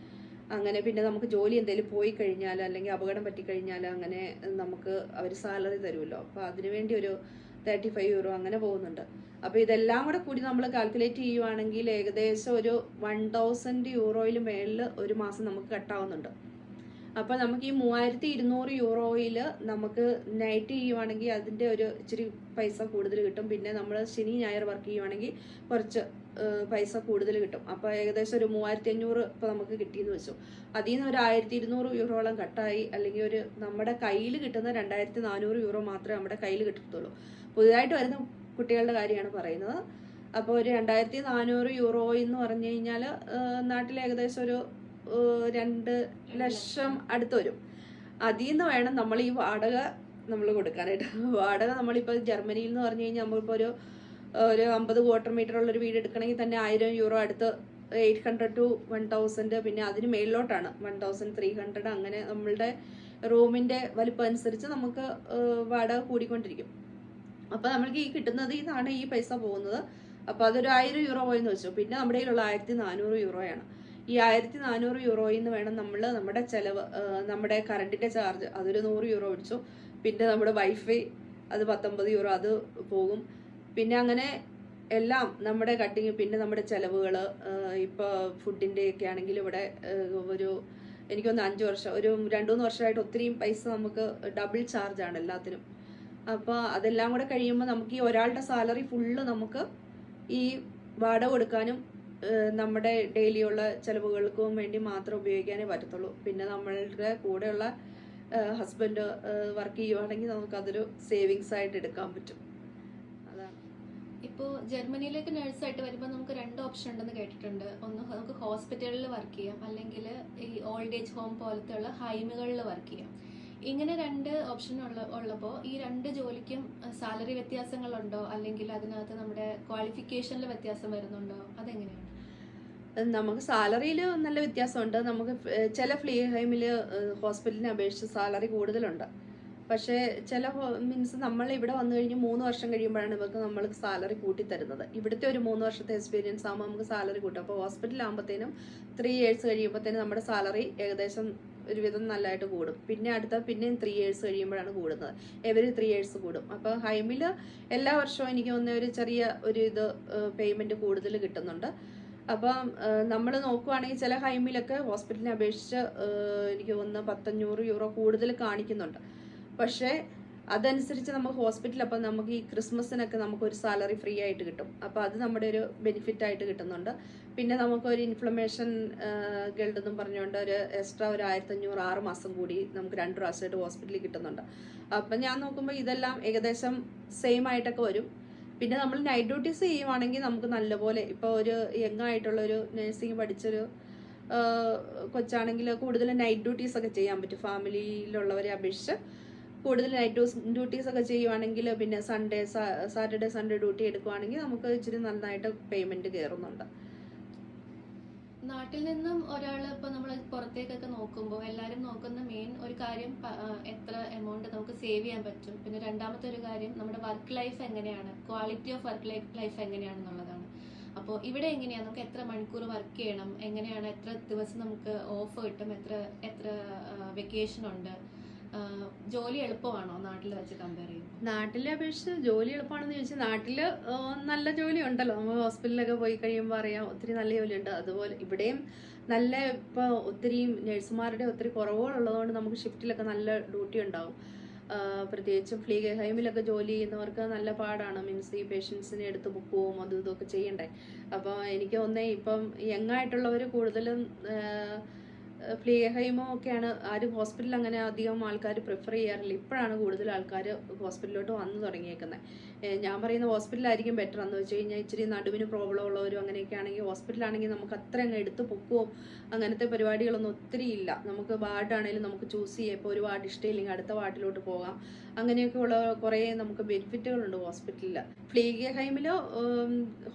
S1: അങ്ങനെ പിന്നെ നമുക്ക് ജോലി എന്തെങ്കിലും പോയി കഴിഞ്ഞാൽ അല്ലെങ്കിൽ അപകടം പറ്റിക്കഴിഞ്ഞാൽ അങ്ങനെ നമുക്ക് അവർ സാലറി തരുമല്ലോ, അപ്പോൾ അതിനുവേണ്ടി ഒരു 35 യൂറോ അങ്ങനെ പോകുന്നുണ്ട്. അപ്പോൾ ഇതെല്ലാം കൂടെ കൂടി നമ്മൾ കാൽക്കുലേറ്റ് ചെയ്യുവാണെങ്കിൽ ഏകദേശം ഒരു 1000 യൂറോയിൽ മേളിൽ ഒരു മാസം നമുക്ക് കട്ടാവുന്നുണ്ട്. അപ്പോൾ നമുക്ക് ഈ 3200 യൂറോയിൽ നമുക്ക് നൈറ്റ് ചെയ്യുവാണെങ്കിൽ അതിൻ്റെ ഒരു ഇച്ചിരി പൈസ കൂടുതൽ കിട്ടും. പിന്നെ നമ്മൾ ശനി ഞായർ വർക്ക് ചെയ്യുവാണെങ്കിൽ കുറച്ച് പൈസ കൂടുതൽ കിട്ടും. അപ്പോൾ ഏകദേശം ഒരു 3500 ഇപ്പോൾ നമുക്ക് കിട്ടിയെന്ന് വെച്ചു. അതിൽ നിന്ന് ഒരു 1200 യൂറോളം കട്ടായി, അല്ലെങ്കിൽ ഒരു നമ്മുടെ കയ്യിൽ കിട്ടുന്ന 2400 യൂറോ മാത്രമേ നമ്മുടെ കയ്യിൽ കിട്ടത്തുള്ളൂ. പുതുതായിട്ട് വരുന്ന കുട്ടികളുടെ കാര്യമാണ് പറയുന്നത്. അപ്പോൾ ഒരു 2400 യൂറോ എന്ന് പറഞ്ഞു കഴിഞ്ഞാൽ നാട്ടിൽ ഏകദേശം ഒരു 2 ലക്ഷം അടുത്ത് വരും. അതിൽ നിന്ന് വേണം നമ്മൾ ഈ വാടക നമ്മൾ കൊടുക്കാനായിട്ട്. വാടക നമ്മളിപ്പോൾ ജർമ്മനിയിൽ എന്ന് പറഞ്ഞു കഴിഞ്ഞാൽ നമ്മളിപ്പോൾ ഒരു 50 ക്വാർട്ടർ മീറ്റർ ഉള്ളൊരു വീട് എടുക്കണമെങ്കിൽ തന്നെ 1000 യൂറോ അടുത്ത്, 800 to 1000, പിന്നെ അതിന് മേളിലോട്ടാണ് 1300. അങ്ങനെ നമ്മളുടെ റൂമിൻ്റെ വലിപ്പം അനുസരിച്ച് നമുക്ക് വാടക കൂടിക്കൊണ്ടിരിക്കും. അപ്പോൾ നമ്മൾക്ക് ഈ കിട്ടുന്നത് ഇതാണ് ഈ പൈസ പോകുന്നത്. അപ്പോൾ അതൊരു 1000 യൂറോ പോയെന്ന് വെച്ചു. പിന്നെ നമ്മുടെ കയ്യിലുള്ള 1400 യൂറോയാണ്. ഈ 1400 യൂറോയിൽ നിന്ന് വേണം നമ്മൾ നമ്മുടെ ചിലവ്, നമ്മുടെ കറണ്ടിൻ്റെ ചാർജ് അതൊരു 100 യൂറോ പിടിച്ചു. പിന്നെ നമ്മുടെ വൈഫൈ അത് 19 യൂറോ അത് പോകും. പിന്നെ അങ്ങനെ എല്ലാം നമ്മുടെ കട്ടിങ്, പിന്നെ നമ്മുടെ ചിലവുകൾ, ഇപ്പോൾ ഫുഡിൻ്റെ ഒക്കെ ആണെങ്കിൽ ഇവിടെ ഒരു എനിക്കൊന്ന് 5 വർഷം ഒരു 2-3 വർഷമായിട്ട് ഒത്തിരിയും പൈസ നമുക്ക് ഡബിൾ ചാർജാണ് എല്ലാത്തിനും. അപ്പോൾ അതെല്ലാം കൂടെ കഴിയുമ്പോൾ നമുക്ക് ഈ ഒരാളുടെ സാലറി ഫുള്ള് നമുക്ക് ഈ വാടക കൊടുക്കാനും നമ്മുടെ ഡെയിലിയുള്ള ചിലവുകൾക്കും വേണ്ടി മാത്രം ഉപയോഗിക്കാനേ പറ്റത്തുള്ളൂ. പിന്നെ നമ്മളുടെ കൂടെയുള്ള ഹസ്ബൻഡ് വർക്ക് ചെയ്യുവാണെങ്കിൽ നമുക്കതൊരു സേവിങ്സ് ആയിട്ട് എടുക്കാൻ പറ്റും. അതാണ്.
S2: ഇപ്പോൾ ജർമ്മനിയിലേക്ക് നഴ്സായിട്ട് വരുമ്പോൾ നമുക്ക് 2 ഓപ്ഷൻ ഉണ്ടെന്ന് കേട്ടിട്ടുണ്ട്. ഒന്ന് നമുക്ക് ഹോസ്പിറ്റലിൽ വർക്ക് ചെയ്യാം, അല്ലെങ്കിൽ ഈ ഓൾഡ് ഏജ് ഹോം പോലത്തെ ഉള്ള ഹൈമുകളിൽ വർക്ക് ചെയ്യാം. ഇങ്ങനെ 2 ഓപ്ഷൻ ഉള്ളപ്പോൾ ഈ 2 ജോലിക്കും സാലറി വ്യത്യാസങ്ങളുണ്ടോ, അല്ലെങ്കിൽ അതിനകത്ത് നമ്മുടെ ക്വാളിഫിക്കേഷനിൽ വ്യത്യാസം വരുന്നുണ്ടോ, അതെങ്ങനെയാണ്?
S1: നമുക്ക് സാലറിയിൽ നല്ല വ്യത്യാസമുണ്ട്. നമുക്ക് ചില ഫ്രീ ഹൈമിൽ ഹോസ്പിറ്റലിനെ അപേക്ഷിച്ച് സാലറി കൂടുതലുണ്ട്. പക്ഷേ ചില മീൻസ് നമ്മൾ ഇവിടെ വന്നു കഴിഞ്ഞ് 3 വർഷം കഴിയുമ്പോഴാണ് ഇവർക്ക് നമ്മൾക്ക് സാലറി കൂട്ടി തരുന്നത്. ഇവിടുത്തെ ഒരു 3 വർഷത്തെ എക്സ്പീരിയൻസ് ആകുമ്പോൾ നമുക്ക് സാലറി കൂട്ടും. അപ്പോൾ ഹോസ്പിറ്റലാകുമ്പോഴത്തേനും 3 ഇയേഴ്സ് കഴിയുമ്പോഴത്തേനും നമ്മുടെ സാലറി ഏകദേശം ഒരുവിധം നല്ലതായിട്ട് കൂടും. പിന്നെ പിന്നെയും 3 ഇയേഴ്സ് കഴിയുമ്പോഴാണ് കൂടുന്നത്. എവരി 3 ഇയേഴ്സ് കൂടും. അപ്പോൾ ഹൈമിൽ എല്ലാ വർഷവും എനിക്ക് തോന്നുന്ന ഒരു ചെറിയ ഒരു പേയ്മെൻറ്റ് കൂടുതൽ കിട്ടുന്നുണ്ട്. അപ്പം നമ്മൾ നോക്കുവാണെങ്കിൽ ചില ഹൈമിലൊക്കെ ഹോസ്പിറ്റലിനെ അപേക്ഷിച്ച് എനിക്ക് തോന്നുന്നു 1500 യൂറോ കൂടുതൽ കാണിക്കുന്നുണ്ട്. പക്ഷേ അതനുസരിച്ച് നമുക്ക് ഹോസ്പിറ്റൽ, അപ്പം നമുക്ക് ഈ ക്രിസ്മസിനൊക്കെ നമുക്കൊരു സാലറി ഫ്രീ ആയിട്ട് കിട്ടും. അപ്പോൾ അത് നമ്മുടെ ഒരു ബെനിഫിറ്റ് ആയിട്ട് കിട്ടുന്നുണ്ട്. പിന്നെ നമുക്കൊരു ഇൻഫ്ലമേഷൻ ഗിൽഡ് എന്നും പറഞ്ഞുകൊണ്ട് ഒരു എക്സ്ട്രാ ഒരു 1500 6 മാസം കൂടി നമുക്ക് 2 പ്രാവശ്യമായിട്ട് ഹോസ്പിറ്റലിൽ കിട്ടുന്നുണ്ട്. അപ്പം ഞാൻ നോക്കുമ്പോൾ ഇതെല്ലാം ഏകദേശം സെയിം ആയിട്ടൊക്കെ വരും. പിന്നെ നമ്മൾ നൈറ്റ് ഡ്യൂട്ടീസ് ചെയ്യുവാണെങ്കിൽ നമുക്ക് നല്ലപോലെ, ഇപ്പോൾ ഒരു യങ് ആയിട്ടുള്ളൊരു നഴ്സിംഗ് പഠിച്ചൊരു കൊച്ചാണെങ്കിൽ കൂടുതൽ നൈറ്റ് ഡ്യൂട്ടീസ് ഒക്കെ ചെയ്യാൻ പറ്റും. ഫാമിലിയിലുള്ളവരെ അപേക്ഷിച്ച് കൂടുതൽ നൈറ്റ് ഡ്യൂട്ടീസ് ഒക്കെ ചെയ്യുവാണെങ്കിൽ, പിന്നെ സാറ്റർഡേ സൺഡേ ഡ്യൂട്ടി എടുക്കുവാണെങ്കിൽ നമുക്ക് ഇച്ചിരി നന്നായിട്ട് പേയ്മെൻറ്റ് കയറുന്നുണ്ട്.
S2: നാട്ടിൽ നിന്നും ഒരാൾ ഇപ്പോൾ നമ്മൾ പുറത്തേക്കൊക്കെ നോക്കുമ്പോൾ എല്ലാവരും നോക്കുന്ന മെയിൻ ഒരു കാര്യം എത്ര എമൗണ്ട് നമുക്ക് സേവ് ചെയ്യാൻ പറ്റും. പിന്നെ രണ്ടാമത്തെ ഒരു കാര്യം നമ്മുടെ വർക്ക് ലൈഫ് എങ്ങനെയാണ്, ക്വാളിറ്റി ഓഫ് വർക്ക് ലൈഫ് എങ്ങനെയാണെന്നുള്ളതാണ്. അപ്പോൾ ഇവിടെ എങ്ങനെയാണ്, നമുക്ക് എത്ര മണിക്കൂർ വർക്ക് ചെയ്യണം, എങ്ങനെയാണ്, എത്ര ദിവസം നമുക്ക് ഓഫ് കിട്ടും, എത്ര വെക്കേഷൻ ഉണ്ട്, ജോലി എളുപ്പമാണോ നാട്ടിൽ വെച്ച് കമ്പയർ ചെയ്യുമ്പോൾ?
S1: നാട്ടിലെ അപേക്ഷിച്ച് ജോലി എളുപ്പമാണെന്ന് ചോദിച്ചാൽ നാട്ടിൽ നല്ല ജോലി ഉണ്ടല്ലോ. നമ്മൾ ഹോസ്പിറ്റലിലൊക്കെ പോയി കഴിയുമ്പോൾ അറിയാം ഒത്തിരി നല്ല ജോലിയുണ്ട്. അതുപോലെ ഇവിടെയും നല്ല, ഇപ്പോൾ ഒത്തിരി നഴ്സുമാരുടെ ഒത്തിരി കുറവുകളുള്ളതുകൊണ്ട് നമുക്ക് ഷിഫ്റ്റിലൊക്കെ നല്ല ഡ്യൂട്ടി ഉണ്ടാവും. പ്രത്യേകിച്ചും ഫ്ലീ ഹൈമിലൊക്കെ ജോലി ചെയ്യുന്നവർക്ക് നല്ല പാടാണ്. മീൻസ് ഈ പേഷ്യൻസിനെ എടുത്ത് ബുക്ക് പോവും, അതും ഇതൊക്കെ ചെയ്യണ്ടേ. അപ്പോൾ എനിക്ക് തോന്നുന്നത് ഇപ്പം യങ്ങായിട്ടുള്ളവർ കൂടുതലും ഫ്ലീ ഹൈമോ ഒക്കെയാണ്. ആരും ഹോസ്പിറ്റലിൽ അങ്ങനെ അധികം ആൾക്കാർ പ്രിഫർ ചെയ്യാറില്ല. ഇപ്പോഴാണ് കൂടുതൽ ആൾക്കാർ ഹോസ്പിറ്റലിലോട്ട് വന്നു തുടങ്ങിയേക്കുന്നത്. ഞാൻ പറയുന്ന ഹോസ്പിറ്റലായിരിക്കും ബെറ്റർ. എന്ന് വെച്ച് കഴിഞ്ഞാൽ ഇച്ചിരി നടുവിന് പ്രോബ്ലം ഉള്ളവരും അങ്ങനെയൊക്കെ ആണെങ്കിൽ ഹോസ്പിറ്റലാണെങ്കിൽ നമുക്ക് അത്ര അങ്ങ് എടുത്ത് പൊക്കുവോ അങ്ങനത്തെ പരിപാടികളൊന്നും ഒത്തിരി ഇല്ല. നമുക്ക് വാർഡാണെങ്കിലും നമുക്ക് ചൂസ് ചെയ്യാം. ഇപ്പോൾ ഒരു വാർഡ് ഇഷ്ടമില്ലെങ്കിൽ അടുത്ത വാർഡിലോട്ട് പോകാം. അങ്ങനെയൊക്കെ ഉള്ള കുറേ നമുക്ക് ബെനിഫിറ്റുകളുണ്ട് ഹോസ്പിറ്റലിൽ. ഫ്ലീ ഹൈമിൽ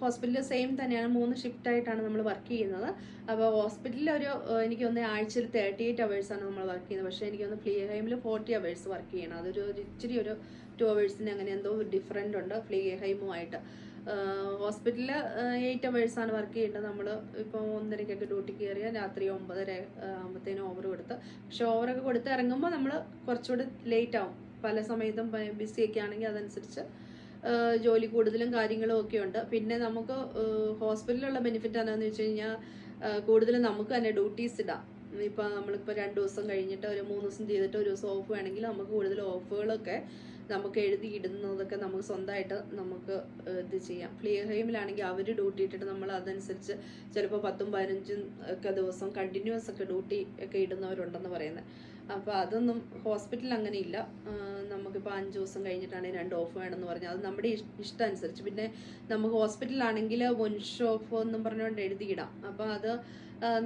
S1: ഹോസ്പിറ്റലിൽ സെയിം തന്നെയാണ്. 3 ഷിഫ്റ്റായിട്ടാണ് നമ്മൾ വർക്ക് ചെയ്യുന്നത്. അപ്പോൾ ഹോസ്പിറ്റലിൽ ഒരു എനിക്ക് തോന്നുന്നത് ആഴ്ചയിൽ 38 അവേഴ്സാണ് നമ്മൾ വർക്ക് ചെയ്യുന്നത്. പക്ഷേ എനിക്കൊന്ന് ഫ്ലീ ഹൈമിൽ 40 അവേഴ്സ് വർക്ക് ചെയ്യണം. അതൊരു ഇച്ചിരി ഒരു 2 അവേഴ്സിന് അങ്ങനെ എന്തോ ഡിഫറെൻ്റ് ഉണ്ട് ഫ്ലീ ഹൈമുമായിട്ട്. ഹോസ്പിറ്റലിൽ 8 അവേഴ്സാണ് വർക്ക് ചെയ്യേണ്ടത്. നമ്മൾ ഇപ്പോൾ 1:30 ഡ്യൂട്ടിക്ക് കയറിയാൽ രാത്രി 9:30 ആകുമ്പോഴത്തേനും ഓവർ കൊടുത്ത്, പക്ഷെ ഓവറൊക്കെ കൊടുത്ത് ഇറങ്ങുമ്പോൾ നമ്മൾ കുറച്ചുകൂടി ലേറ്റ് ആവും. പല സമയത്തും ബിസിയൊക്കെ ആണെങ്കിൽ അതനുസരിച്ച് ജോലി കൂടുതലും കാര്യങ്ങളും ഒക്കെ ഉണ്ട്. പിന്നെ നമുക്ക് ഹോസ്പിറ്റലിലുള്ള ബെനിഫിറ്റ് എന്താണെന്ന് വെച്ച് കഴിഞ്ഞാൽ കൂടുതലും നമുക്ക് തന്നെ ഡ്യൂട്ടീസ് ഇടാം. ഇപ്പോൾ നമ്മളിപ്പോൾ 2 ദിവസം കഴിഞ്ഞിട്ട് ഒരു 3 ദിവസം ചെയ്തിട്ട് ഒരു ദിവസം ഓഫ് വേണമെങ്കിൽ നമുക്ക് കൂടുതൽ ഓഫുകളൊക്കെ നമുക്ക് എഴുതി ഇടുന്നതൊക്കെ നമുക്ക് സ്വന്തമായിട്ട് നമുക്ക് ഇത് ചെയ്യാം. ഫ്ലീ ഹൈമിലാണെങ്കിൽ അവർ ഡ്യൂട്ടി ഇട്ടിട്ട് നമ്മൾ അതനുസരിച്ച് ചിലപ്പോൾ 10ഉം 15ഉം ഒക്കെ ദിവസം കണ്ടിന്യൂസ് ഒക്കെ ഡ്യൂട്ടി ഒക്കെ ഇടുന്നവരുണ്ടെന്ന് പറയുന്നത്. അപ്പോൾ അതൊന്നും ഹോസ്പിറ്റലിൽ അങ്ങനെ ഇല്ല. നമുക്കിപ്പോൾ 5 ദിവസം കഴിഞ്ഞിട്ടാണെങ്കിൽ 2 ഓഫ് വേണമെന്ന് പറഞ്ഞാൽ അത് നമ്മുടെ ഇഷ്ടം അനുസരിച്ച്. പിന്നെ നമുക്ക് ഹോസ്പിറ്റലിലാണെങ്കിൽ വൺഷ് ഓഫ് എന്നും പറഞ്ഞുകൊണ്ട് എഴുതിയിടാം. അപ്പോൾ അത്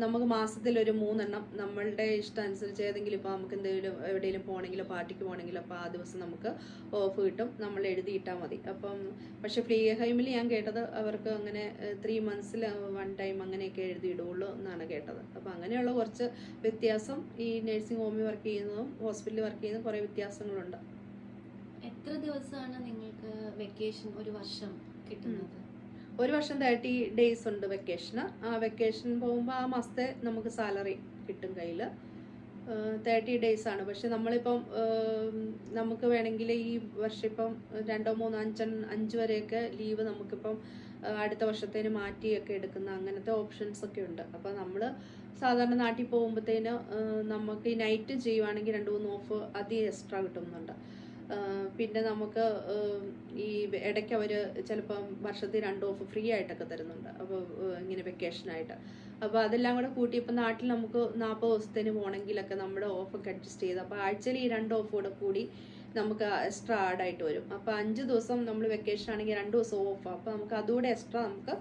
S1: നമുക്ക് മാസത്തിലൊരു 3 എണ്ണം നമ്മളുടെ ഇഷ്ടം അനുസരിച്ച് ഏതെങ്കിലും ഇപ്പോൾ നമുക്ക് എന്തെങ്കിലും എവിടെയെങ്കിലും പോകണമെങ്കിലോ പാർട്ടിക്ക് പോകണമെങ്കിലോ അപ്പോൾ ആ ദിവസം നമുക്ക് ഓഫ് കിട്ടും, നമ്മൾ എഴുതിയിട്ടാൽ മതി. അപ്പം പക്ഷേ ഫ്ലീ ഹൈമിൽ ഞാൻ കേട്ടത് അവർക്ക് അങ്ങനെ 3 മന്ത്സിൽ 1 ടൈം അങ്ങനെയൊക്കെ എഴുതിയിടുള്ളൂ എന്നാണ് കേട്ടത്. അപ്പോൾ അങ്ങനെയുള്ള കുറച്ച് വ്യത്യാസം ഈ നഴ്സിംഗ് ഹോമിൽ വർക്ക് ചെയ്യുന്നതും ഹോസ്പിറ്റലിൽ വർക്ക് ചെയ്യുന്നതും കുറേ വ്യത്യാസങ്ങളുണ്ട്.
S2: എത്ര ദിവസമാണ് നിങ്ങൾക്ക് വെക്കേഷൻ ഒരു വർഷം കിട്ടുന്നത്?
S1: ഒരു വർഷം 30 ഡേയ്സ് ഉണ്ട് വെക്കേഷന്. ആ വെക്കേഷൻ പോകുമ്പോൾ ആ മാസത്തെ നമുക്ക് സാലറി കിട്ടും കയ്യിൽ. 30 ഡേയ്സ് ആണ്. പക്ഷെ നമ്മളിപ്പം നമുക്ക് വേണമെങ്കിൽ ഈ വർഷം ഇപ്പം 2, 3, 5 വരെയൊക്കെ ലീവ് നമുക്കിപ്പം അടുത്ത വർഷത്തേന് മാറ്റിയൊക്കെ എടുക്കുന്ന അങ്ങനത്തെ ഓപ്ഷൻസ് ഒക്കെ ഉണ്ട്. അപ്പോൾ നമ്മൾ സാധാരണ നാട്ടിൽ പോകുമ്പോഴത്തേന് നമുക്ക് ഈ നൈറ്റ് ചെയ്യുവാണെങ്കിൽ 2-3 ഓഫ് അധികം എക്സ്ട്രാ കിട്ടുന്നുണ്ട്. പിന്നെ നമുക്ക് ഈ ഇടയ്ക്ക് അവർ ചിലപ്പം വർഷത്തിൽ 2 ഓഫ് ഫ്രീ ആയിട്ടൊക്കെ തരുന്നുണ്ട്. അപ്പോൾ ഇങ്ങനെ വെക്കേഷനായിട്ട്. അപ്പോൾ അതെല്ലാം കൂടെ കൂട്ടി ഇപ്പം നാട്ടിൽ നമുക്ക് 40 ദിവസത്തിന് പോകണമെങ്കിലൊക്കെ നമ്മുടെ ഓഫൊക്കെ അഡ്ജസ്റ്റ് ചെയ്ത് അപ്പോൾ ആഴ്ചയിൽ ഈ 2 ഓഫ് കൂടെ കൂടി നമുക്ക് എക്സ്ട്രാ ആഡായിട്ട് വരും. അപ്പോൾ 5 ദിവസം നമ്മൾ വെക്കേഷൻ ആണെങ്കിൽ 2 ദിവസം ഓഫ്. അപ്പോൾ നമുക്ക് അതുകൂടെ എക്സ്ട്രാ നമുക്ക്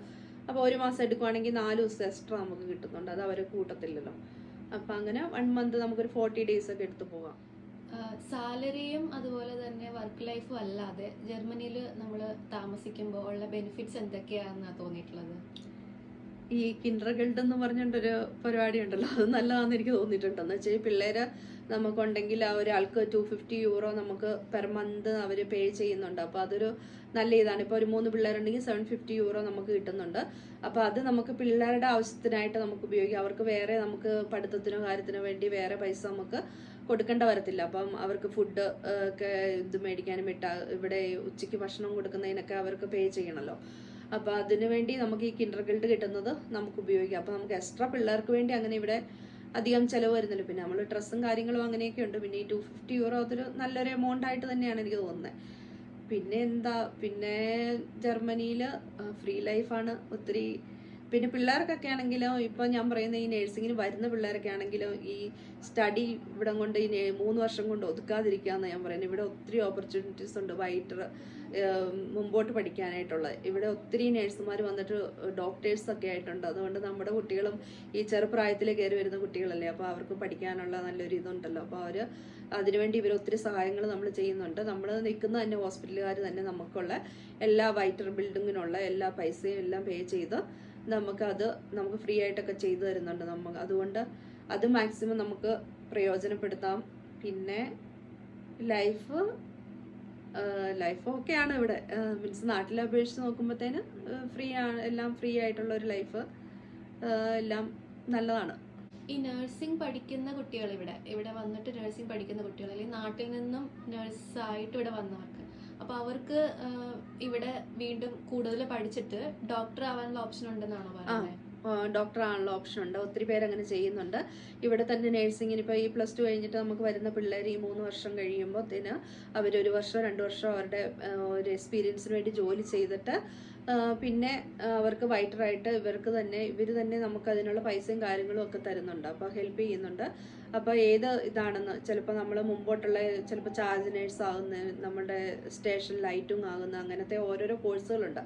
S1: അപ്പോൾ 1 മാസം എടുക്കുവാണെങ്കിൽ 4 ദിവസം എക്സ്ട്രാ നമുക്ക് കിട്ടുന്നുണ്ട്. അത് അവർ കൂട്ടത്തില്ലല്ലോ. അപ്പോൾ അങ്ങനെ 1 മന്ത് നമുക്കൊരു 40 ഡേയ്സ് ഒക്കെ എടുത്ത് പോകാം.
S2: സാലറിയും അതുപോലെ തന്നെ വർക്ക് ലൈഫും അല്ലാതെ ജർമ്മനിയിൽ നമ്മൾ താമസിക്കുമ്പോൾ ഉള്ള ബെനിഫിറ്റ്സ് എന്തൊക്കെയാണെന്നാണ് തോന്നിയിട്ടുള്ളത്?
S1: ഈ കിൻഡർ ഗിൽഡ് എന്ന് പറഞ്ഞിട്ടൊരു പരിപാടി ഉണ്ടല്ലോ, അത് നല്ലതാണെന്ന് എനിക്ക് തോന്നിയിട്ടുണ്ട്. എന്ന് വെച്ചാൽ പിള്ളേര് നമുക്കുണ്ടെങ്കിൽ ആ ഒരാൾക്ക് €250 നമുക്ക് പെർ മന്ത് അവർ പേ ചെയ്യുന്നുണ്ട്. അപ്പോൾ അതൊരു നല്ല ഇതാണ്. ഇപ്പോൾ ഒരു 3 പിള്ളേരുണ്ടെങ്കിൽ €750 നമുക്ക് കിട്ടുന്നുണ്ട്. അപ്പോൾ അത് നമുക്ക് പിള്ളേരുടെ ആവശ്യത്തിനായിട്ട് നമുക്ക് ഉപയോഗിക്കാം. അവർക്ക് വേറെ നമുക്ക് പഠിത്തത്തിനോ കാര്യത്തിനോ വേണ്ടി വേറെ പൈസ നമുക്ക് കൊടുക്കേണ്ട വരത്തില്ല. അപ്പം അവർക്ക് ഫുഡ് ഒക്കെ ഇത് മേടിക്കാനും ഇവിടെ ഉച്ചയ്ക്ക് ഭക്ഷണം കൊടുക്കുന്നതിനൊക്കെ അവർക്ക് പേ ചെയ്യണമല്ലോ. അപ്പോൾ അതിനു വേണ്ടി നമുക്ക് ഈ കിൻഡർ ഗിൽഡ് കിട്ടുന്നത് നമുക്ക് ഉപയോഗിക്കാം. അപ്പോൾ നമുക്ക് എക്സ്ട്രാ പിള്ളേർക്ക് വേണ്ടി അങ്ങനെ ഇവിടെ അധികം ചിലവ് വരുന്നില്ല. പിന്നെ നമ്മൾ ഡ്രസ്സും കാര്യങ്ങളും അങ്ങനെയൊക്കെ ഉണ്ട്. പിന്നെ ഈ €250 അതൊരു നല്ലൊരു എമൗണ്ട് ആയിട്ട് തന്നെയാണ് എനിക്ക് തോന്നുന്നത്. പിന്നെ എന്താ, പിന്നെ ജർമ്മനിയിൽ ഫ്രീ ലൈഫാണ് ഒത്തിരി. പിന്നെ പിള്ളേർക്കൊക്കെ ആണെങ്കിലും ഇപ്പോൾ ഞാൻ പറയുന്ന ഈ നഴ്സിങ്ങിന് വരുന്ന പിള്ളേരൊക്കെ ആണെങ്കിലും ഈ സ്റ്റഡി ഇവിടെ കൊണ്ട് ഈ 3 വർഷം കൊണ്ട് ഒതുക്കാതിരിക്കാമെന്ന് ഞാൻ പറയുന്നത്. ഇവിടെ ഒത്തിരി ഓപ്പർച്യൂണിറ്റീസ് ഉണ്ട് മുമ്പോട്ട് പഠിക്കാനായിട്ടുള്ളത്. ഇവിടെ ഒത്തിരി നഴ്സുമാർ വന്നിട്ട് ഡോക്ടേഴ്സൊക്കെ ആയിട്ടുണ്ട്. അതുകൊണ്ട് നമ്മുടെ കുട്ടികളും ഈ ചെറുപ്രായത്തിൽ കയറി വരുന്ന കുട്ടികളല്ലേ, അപ്പോൾ അവർക്ക് പഠിക്കാനുള്ള നല്ലൊരു ഇതുണ്ടല്ലോ. അപ്പോൾ അവർ അതിനുവേണ്ടി ഇവർ ഒത്തിരി സഹായങ്ങൾ നമ്മൾ ചെയ്യുന്നുണ്ട്. നമ്മൾ നിൽക്കുന്ന തന്നെ ഹോസ്പിറ്റലുകാർ തന്നെ നമുക്കുള്ള എല്ലാ വൈറ്റർ ബിൽഡിങ്ങിനുള്ള എല്ലാ പൈസയും എല്ലാം പേ ചെയ്ത് നമുക്ക് ഫ്രീ ആയിട്ടൊക്കെ ചെയ്തു തരുന്നുണ്ട്. അതുകൊണ്ട് അത് മാക്സിമം നമുക്ക് പ്രയോജനപ്പെടുത്താം. പിന്നെ ലൈഫ് ഓക്കെയാണ് ഇവിടെ. മീൻസ് നാട്ടിലെ അപേക്ഷിച്ച് നോക്കുമ്പോഴത്തേന് ഫ്രീ ആണ്, എല്ലാം ഫ്രീ ആയിട്ടുള്ള ഒരു ലൈഫ്, എല്ലാം നല്ലതാണ്.
S2: ഈ നഴ്സിംഗ് പഠിക്കുന്ന കുട്ടികൾ ഇവിടെ വന്നിട്ട് നഴ്സിംഗ് പഠിക്കുന്ന കുട്ടികൾ അല്ലെങ്കിൽ നാട്ടിൽ നിന്നും നഴ്സായിട്ട് ഇവിടെ വന്നവർക്ക്, അപ്പോൾ അവർക്ക് ഇവിടെ വീണ്ടും കൂടുതൽ പഠിച്ചിട്ട് ഡോക്ടർ ആവാനുള്ള ഓപ്ഷൻ ഉണ്ടെന്നാണോ പറയുന്നത്?
S1: ഡോക്ടർ ആണല്ലോ ഓപ്ഷൻ ഉണ്ട്. ഒത്തിരി പേര് അങ്ങനെ ചെയ്യുന്നുണ്ട്. ഇവിടെ തന്നെ നഴ്സിങ്ങിന് ഇപ്പോൾ ഈ +2 കഴിഞ്ഞിട്ട് നമുക്ക് വരുന്ന പിള്ളേർ ഈ 3 വർഷം കഴിയുമ്പോഴത്തേന് അവർ 1 വർഷം 2 വർഷം അവരുടെ ഒരു എക്സ്പീരിയൻസിന് വേണ്ടി ജോലി ചെയ്തിട്ട് പിന്നെ അവർക്ക് വൈറ്ററായിട്ട് ഇവർ തന്നെ നമുക്ക് അതിനുള്ള പൈസയും കാര്യങ്ങളും ഒക്കെ തരുന്നുണ്ട്. അപ്പോൾ ഹെൽപ്പ് ചെയ്യുന്നുണ്ട്. അപ്പോൾ ഏത് ഇതാണെന്ന് ചിലപ്പോൾ നമ്മൾ മുമ്പോട്ടുള്ള ചിലപ്പോൾ ചാർജ് നേഴ്സ് ആകുന്ന, നമ്മുടെ സ്റ്റേഷൻ ലൈറ്റും ആകുന്ന അങ്ങനത്തെ ഓരോരോ കോഴ്സുകളുണ്ട്.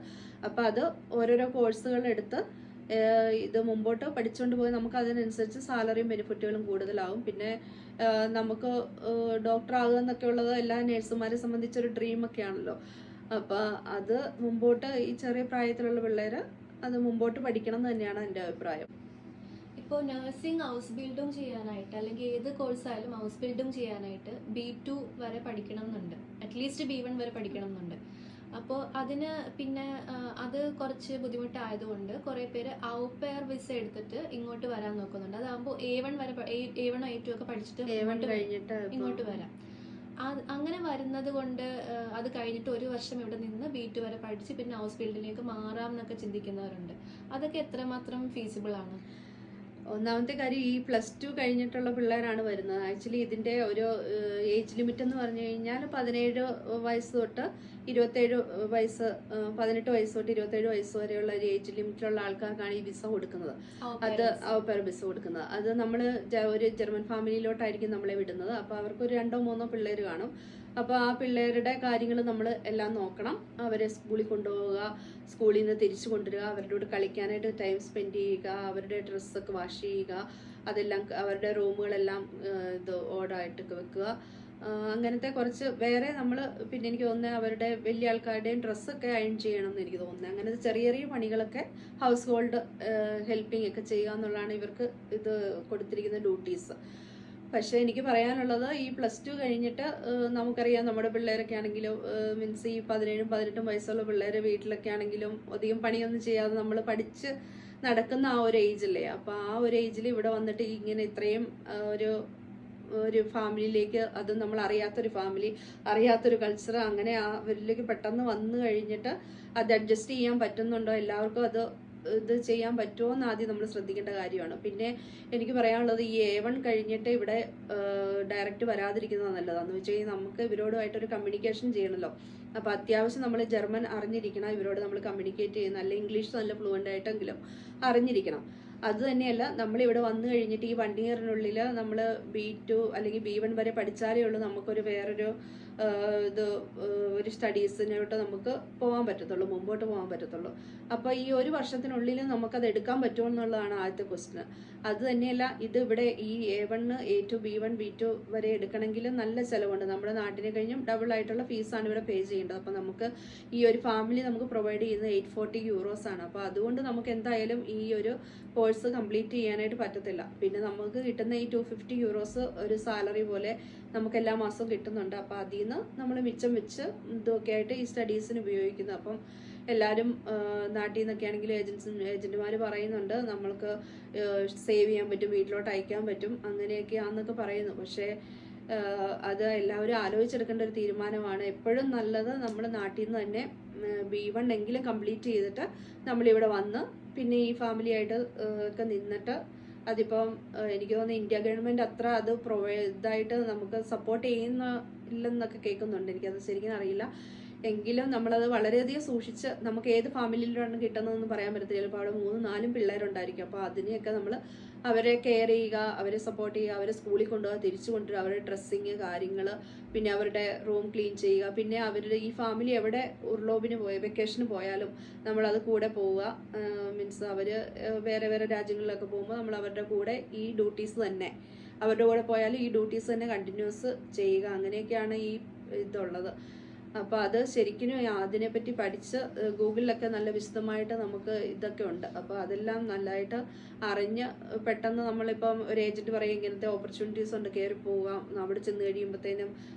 S1: അപ്പോൾ അത് ഓരോരോ കോഴ്സുകൾ എടുത്ത് ഇത് മുമ്പോട്ട് പഠിച്ചുകൊണ്ട് പോയി നമുക്ക് അതിനനുസരിച്ച് സാലറിയും ബെനിഫിറ്റുകളും കൂടുതലാവും. പിന്നെ നമുക്ക് ഡോക്ടർ ആകുക എന്നൊക്കെ ഉള്ളത് എല്ലാ നഴ്സുമാരെ സംബന്ധിച്ചൊരു ഡ്രീമൊക്കെ ആണല്ലോ. അപ്പോൾ അത് മുമ്പോട്ട് ഈ ചെറിയ പ്രായത്തിലുള്ള പിള്ളേർ അത് മുമ്പോട്ട് പഠിക്കണം എന്ന് തന്നെയാണ് എൻ്റെ അഭിപ്രായം.
S2: ഇപ്പോൾ നഴ്സിംഗ് ഹൗസ് ബിൽഡും ചെയ്യാനായിട്ട് അല്ലെങ്കിൽ ഏത് കോഴ്സായാലും ഹൗസ് ബിൽഡും ചെയ്യാനായിട്ട് B2 വരെ പഠിക്കണം എന്നുണ്ട്, അറ്റ്ലീസ്റ്റ് B1 വരെ പഠിക്കണം എന്നുണ്ട്. അപ്പോൾ അതിന് പിന്നെ അത് കുറച്ച് ബുദ്ധിമുട്ടായതുകൊണ്ട് കുറേ പേര് ഔപെയർ വിസ എടുത്തിട്ട് ഇങ്ങോട്ട് വരാൻ നോക്കുന്നുണ്ട്. അതാകുമ്പോൾ A1 വരെ A1 A2 ഒക്കെ പഠിച്ചിട്ട് ഇങ്ങോട്ട് വരാം. അങ്ങനെ വരുന്നത് കൊണ്ട് അത് കഴിഞ്ഞിട്ട് ഒരു വർഷം ഇവിടെ നിന്ന് B2 വരെ പഠിച്ച് പിന്നെ ഹൗസ് ബിൽഡിലേക്ക് മാറാം എന്നൊക്കെ ചിന്തിക്കുന്നവരുണ്ട്. അതൊക്കെ എത്രമാത്രം ഫീസിബിൾ ആണ്?
S1: ഒന്നാമത്തെ കാര്യം, ഈ +2 കഴിഞ്ഞിട്ടുള്ള പിള്ളേരാണ് വരുന്നത്. ആക്ച്വലി ഇതിൻ്റെ ഒരു ഏജ് ലിമിറ്റ് എന്ന് പറഞ്ഞു കഴിഞ്ഞാൽ 17 വയസ്സ് തൊട്ട് 27 വയസ്സ്, 18 വയസ്സ് തൊട്ട് 27 വയസ്സ് വരെയുള്ള ഒരു ഏജ് ലിമിറ്റുള്ള ആൾക്കാർക്കാണ് ഈ വിസ കൊടുക്കുന്നത്. അത് ഔപെയർ വിസ കൊടുക്കുന്നത്. അത് നമ്മൾ ഒരു ജർമ്മൻ ഫാമിലിയിലോട്ടായിരിക്കും നമ്മളെ വിടുന്നത്. അപ്പോൾ അവർക്ക് ഒരു 2-3 പിള്ളേർ കാണും. അപ്പോൾ ആ പിള്ളേരുടെ കാര്യങ്ങൾ നമ്മൾ എല്ലാം നോക്കണം. അവരെ സ്കൂളിൽ കൊണ്ടുപോവുക, സ്കൂളിൽ നിന്ന് തിരിച്ചു കൊണ്ടുവരിക, അവരുടെ കൂടെ കളിക്കാനായിട്ട് ടൈം സ്പെൻഡ് ചെയ്യുക, അവരുടെ ഡ്രസ്സൊക്കെ വാഷ് ചെയ്യുക, അതെല്ലാം അവരുടെ റൂമുകളെല്ലാം ഇത് ഓർഡറായിട്ടൊക്കെ വെക്കുക. അങ്ങനത്തെ കുറച്ച് വേറെ നമ്മൾ പിന്നെ എനിക്ക് തോന്നുന്നത് അവരുടെ വലിയ ആൾക്കാരുടെയും ഡ്രസ്സൊക്കെ അയൺ ചെയ്യണം എന്ന് എനിക്ക് തോന്നുന്നത്. അങ്ങനെ ചെറിയ ചെറിയ പണികളൊക്കെ ഹൗസ് ഹോൾഡ് ഹെൽപ്പിംഗ് ഒക്കെ ചെയ്യുക എന്നുള്ളതാണ് ഇവർക്ക് ഇത് കൊടുത്തിരിക്കുന്ന ഡ്യൂട്ടീസ്. പക്ഷേ എനിക്ക് പറയാനുള്ളത്, ഈ +2 കഴിഞ്ഞിട്ട് നമുക്കറിയാം നമ്മുടെ പിള്ളേരൊക്കെ ആണെങ്കിലും മീൻസ് ഈ 17-18 വയസ്സുള്ള പിള്ളേർ വീട്ടിലൊക്കെ ആണെങ്കിലും അധികം പണിയൊന്നും ചെയ്യാതെ നമ്മൾ പഠിച്ച് നടക്കുന്ന ആ ഒരു ഏജല്ലേ. അപ്പോൾ ആ ഒരു ഏജിൽ ഇവിടെ വന്നിട്ട് ഇങ്ങനെ ഇത്രയും ഒരു ഫാമിലിയിലേക്ക്, അത് നമ്മൾ അറിയാത്തൊരു ഫാമിലി, അറിയാത്തൊരു കൾച്ചർ, അങ്ങനെ അവരിലേക്ക് പെട്ടെന്ന് വന്നു കഴിഞ്ഞിട്ട് അത് അഡ്ജസ്റ്റ് ചെയ്യാൻ പറ്റുന്നുണ്ടോ, എല്ലാവർക്കും അത് ഇത് ചെയ്യാൻ പറ്റുമോ എന്ന് ആദ്യം നമ്മൾ ശ്രദ്ധിക്കേണ്ട കാര്യമാണ്. പിന്നെ എനിക്ക് പറയാനുള്ളത്, ഈ A1 കഴിഞ്ഞിട്ട് ഇവിടെ ഡയറക്റ്റ് വരാതിരിക്കുന്നത് നല്ലതാണെന്ന് വെച്ച് കഴിഞ്ഞാൽ നമുക്ക് ഇവരോടുമായിട്ടൊരു കമ്മ്യൂണിക്കേഷൻ ചെയ്യണമല്ലോ. അപ്പോൾ അത്യാവശ്യം നമ്മൾ ജർമ്മൻ അറിഞ്ഞിരിക്കണം, ഇവരോട് നമ്മൾ കമ്മ്യൂണിക്കേറ്റ് ചെയ്യുന്ന, അല്ലെങ്കിൽ ഇംഗ്ലീഷ് നല്ല ഫ്ലുവൻ്റ് ആയിട്ടെങ്കിലും അറിഞ്ഞിരിക്കണം. അത് തന്നെയല്ല, നമ്മളിവിടെ വന്നു കഴിഞ്ഞിട്ട് ഈ 1 ഇയറിനുള്ളിൽ നമ്മൾ B2 അല്ലെങ്കിൽ B1 വരെ പഠിച്ചാലേ ഉള്ളൂ നമുക്കൊരു വേറൊരു ഒരു സ്റ്റഡീസിനോട്ട് നമുക്ക് പോകാൻ പറ്റത്തുള്ളൂ, മുമ്പോട്ട് പോകാൻ പറ്റത്തുള്ളൂ. അപ്പോൾ ഈ ഒരു വർഷത്തിനുള്ളിൽ നമുക്കത് എടുക്കാൻ പറ്റുമോ എന്നുള്ളതാണ് ആദ്യത്തെ ക്വസ്റ്റ്യൻ. അത് തന്നെയല്ല, ഇത് ഇവിടെ ഈ A1 A2 B1 B2 വരെ എടുക്കണമെങ്കിൽ നല്ല ചിലവുണ്ട്. നമ്മുടെ നാട്ടിനെ കഴിഞ്ഞും ഡബിൾ ആയിട്ടുള്ള ഫീസാണ് ഇവിടെ പേ ചെയ്യേണ്ടത്. അപ്പോൾ നമുക്ക് ഈ ഒരു ഫാമിലി നമുക്ക് പ്രൊവൈഡ് ചെയ്യുന്നത് 840 euros ആണ്. അപ്പോൾ അതുകൊണ്ട് നമുക്ക് എന്തായാലും ഈ ഒരു കോഴ്സ് കംപ്ലീറ്റ് ചെയ്യാനായിട്ട് പറ്റത്തില്ല. പിന്നെ നമുക്ക് കിട്ടുന്ന ഈ 250 euros ഒരു സാലറി പോലെ നമുക്ക് എല്ലാ മാസവും കിട്ടുന്നുണ്ട്. അപ്പോൾ അതിൽ നിന്ന് നമ്മൾ മിച്ചം വെച്ച് ഇതൊക്കെ ആയിട്ട് ഈ സ്റ്റഡീസിന് ഉപയോഗിക്കുന്നു. അപ്പം എല്ലാവരും നാട്ടിൽ നിന്നൊക്കെ ആണെങ്കിൽ ഏജന്റുമാർ പറയുന്നുണ്ട് നമ്മൾക്ക് സേവ് ചെയ്യാൻ പറ്റും, വീട്ടിലോട്ട് അയക്കാൻ പറ്റും, അങ്ങനെയൊക്കെയാണെന്നൊക്കെ പറയുന്നു. പക്ഷേ അത് എല്ലാവരും ആലോചിച്ചെടുക്കേണ്ട ഒരു തീരുമാനമാണ്. എപ്പോഴും നല്ലത് നമ്മൾ നാട്ടിൽ നിന്ന് തന്നെ B1 എങ്കിലും കംപ്ലീറ്റ് ചെയ്തിട്ട് നമ്മളിവിടെ വന്ന് പിന്നെ ഈ ഫാമിലി ആയിട്ട് ഒക്കെ നിന്നിട്ട്, അതിപ്പം എനിക്ക് തോന്നുന്നു ഇന്ത്യ ഗവൺമെൻറ് അത്ര അത് ഇതായിട്ട് നമുക്ക് സപ്പോർട്ട് ഇല്ലെന്നൊക്കെ കേൾക്കുന്നുണ്ട്. എനിക്കത് ശരിക്കും അറിയില്ല. എങ്കിലും നമ്മളത് വളരെയധികം സൂക്ഷിച്ച്, നമുക്ക് ഏത് ഫാമിലിയിലാണ് കിട്ടുന്നതെന്ന് പറയാൻ പറ്റത്തില്ല. ചിലപ്പോൾ അവിടെ 3-4 പിള്ളേരുണ്ടായിരിക്കും. അപ്പോൾ അതിനെയൊക്കെ നമ്മൾ അവരെ കെയർ ചെയ്യുക, അവരെ സപ്പോർട്ട് ചെയ്യുക, അവരെ സ്കൂളിൽ കൊണ്ടുപോകുക, തിരിച്ചു കൊണ്ടുവരിക, അവരുടെ ഡ്രസ്സിങ് കാര്യങ്ങൾ, പിന്നെ അവരുടെ റൂം ക്ലീൻ ചെയ്യുക, പിന്നെ അവരുടെ ഈ ഫാമിലി എവിടെ ഉർലോബിന് വെക്കേഷന് പോയാലും നമ്മളത് കൂടെ പോവുക. മീൻസ് അവർ വേറെ വേറെ രാജ്യങ്ങളിലൊക്കെ പോകുമ്പോൾ നമ്മൾ അവരുടെ കൂടെ ഈ ഡ്യൂട്ടീസ് തന്നെ, അവരുടെ കൂടെ പോയാലും ഈ ഡ്യൂട്ടീസ് തന്നെ കണ്ടിന്യൂസ് ചെയ്യുക. അങ്ങനെയൊക്കെയാണ് ഈ ഇതുള്ളത്. അപ്പോൾ അത് ശരിക്കും അതിനെപ്പറ്റി പഠിച്ച് ഗൂഗിളിലൊക്കെ നല്ല വിശദമായിട്ട് നമുക്ക് ഇതൊക്കെ ഉണ്ട്. അപ്പോൾ അതെല്ലാം നല്ലതായിട്ട് അറിഞ്ഞ് പെട്ടെന്ന് നമ്മളിപ്പം ഒരു ഏജൻറ്റ് പറയും ഇങ്ങനത്തെ ഓപ്പർച്യൂണിറ്റീസ് ഉണ്ട്, കയറി പോകാം, അവിടെ ചെന്ന് കഴിയുമ്പോഴത്തേനും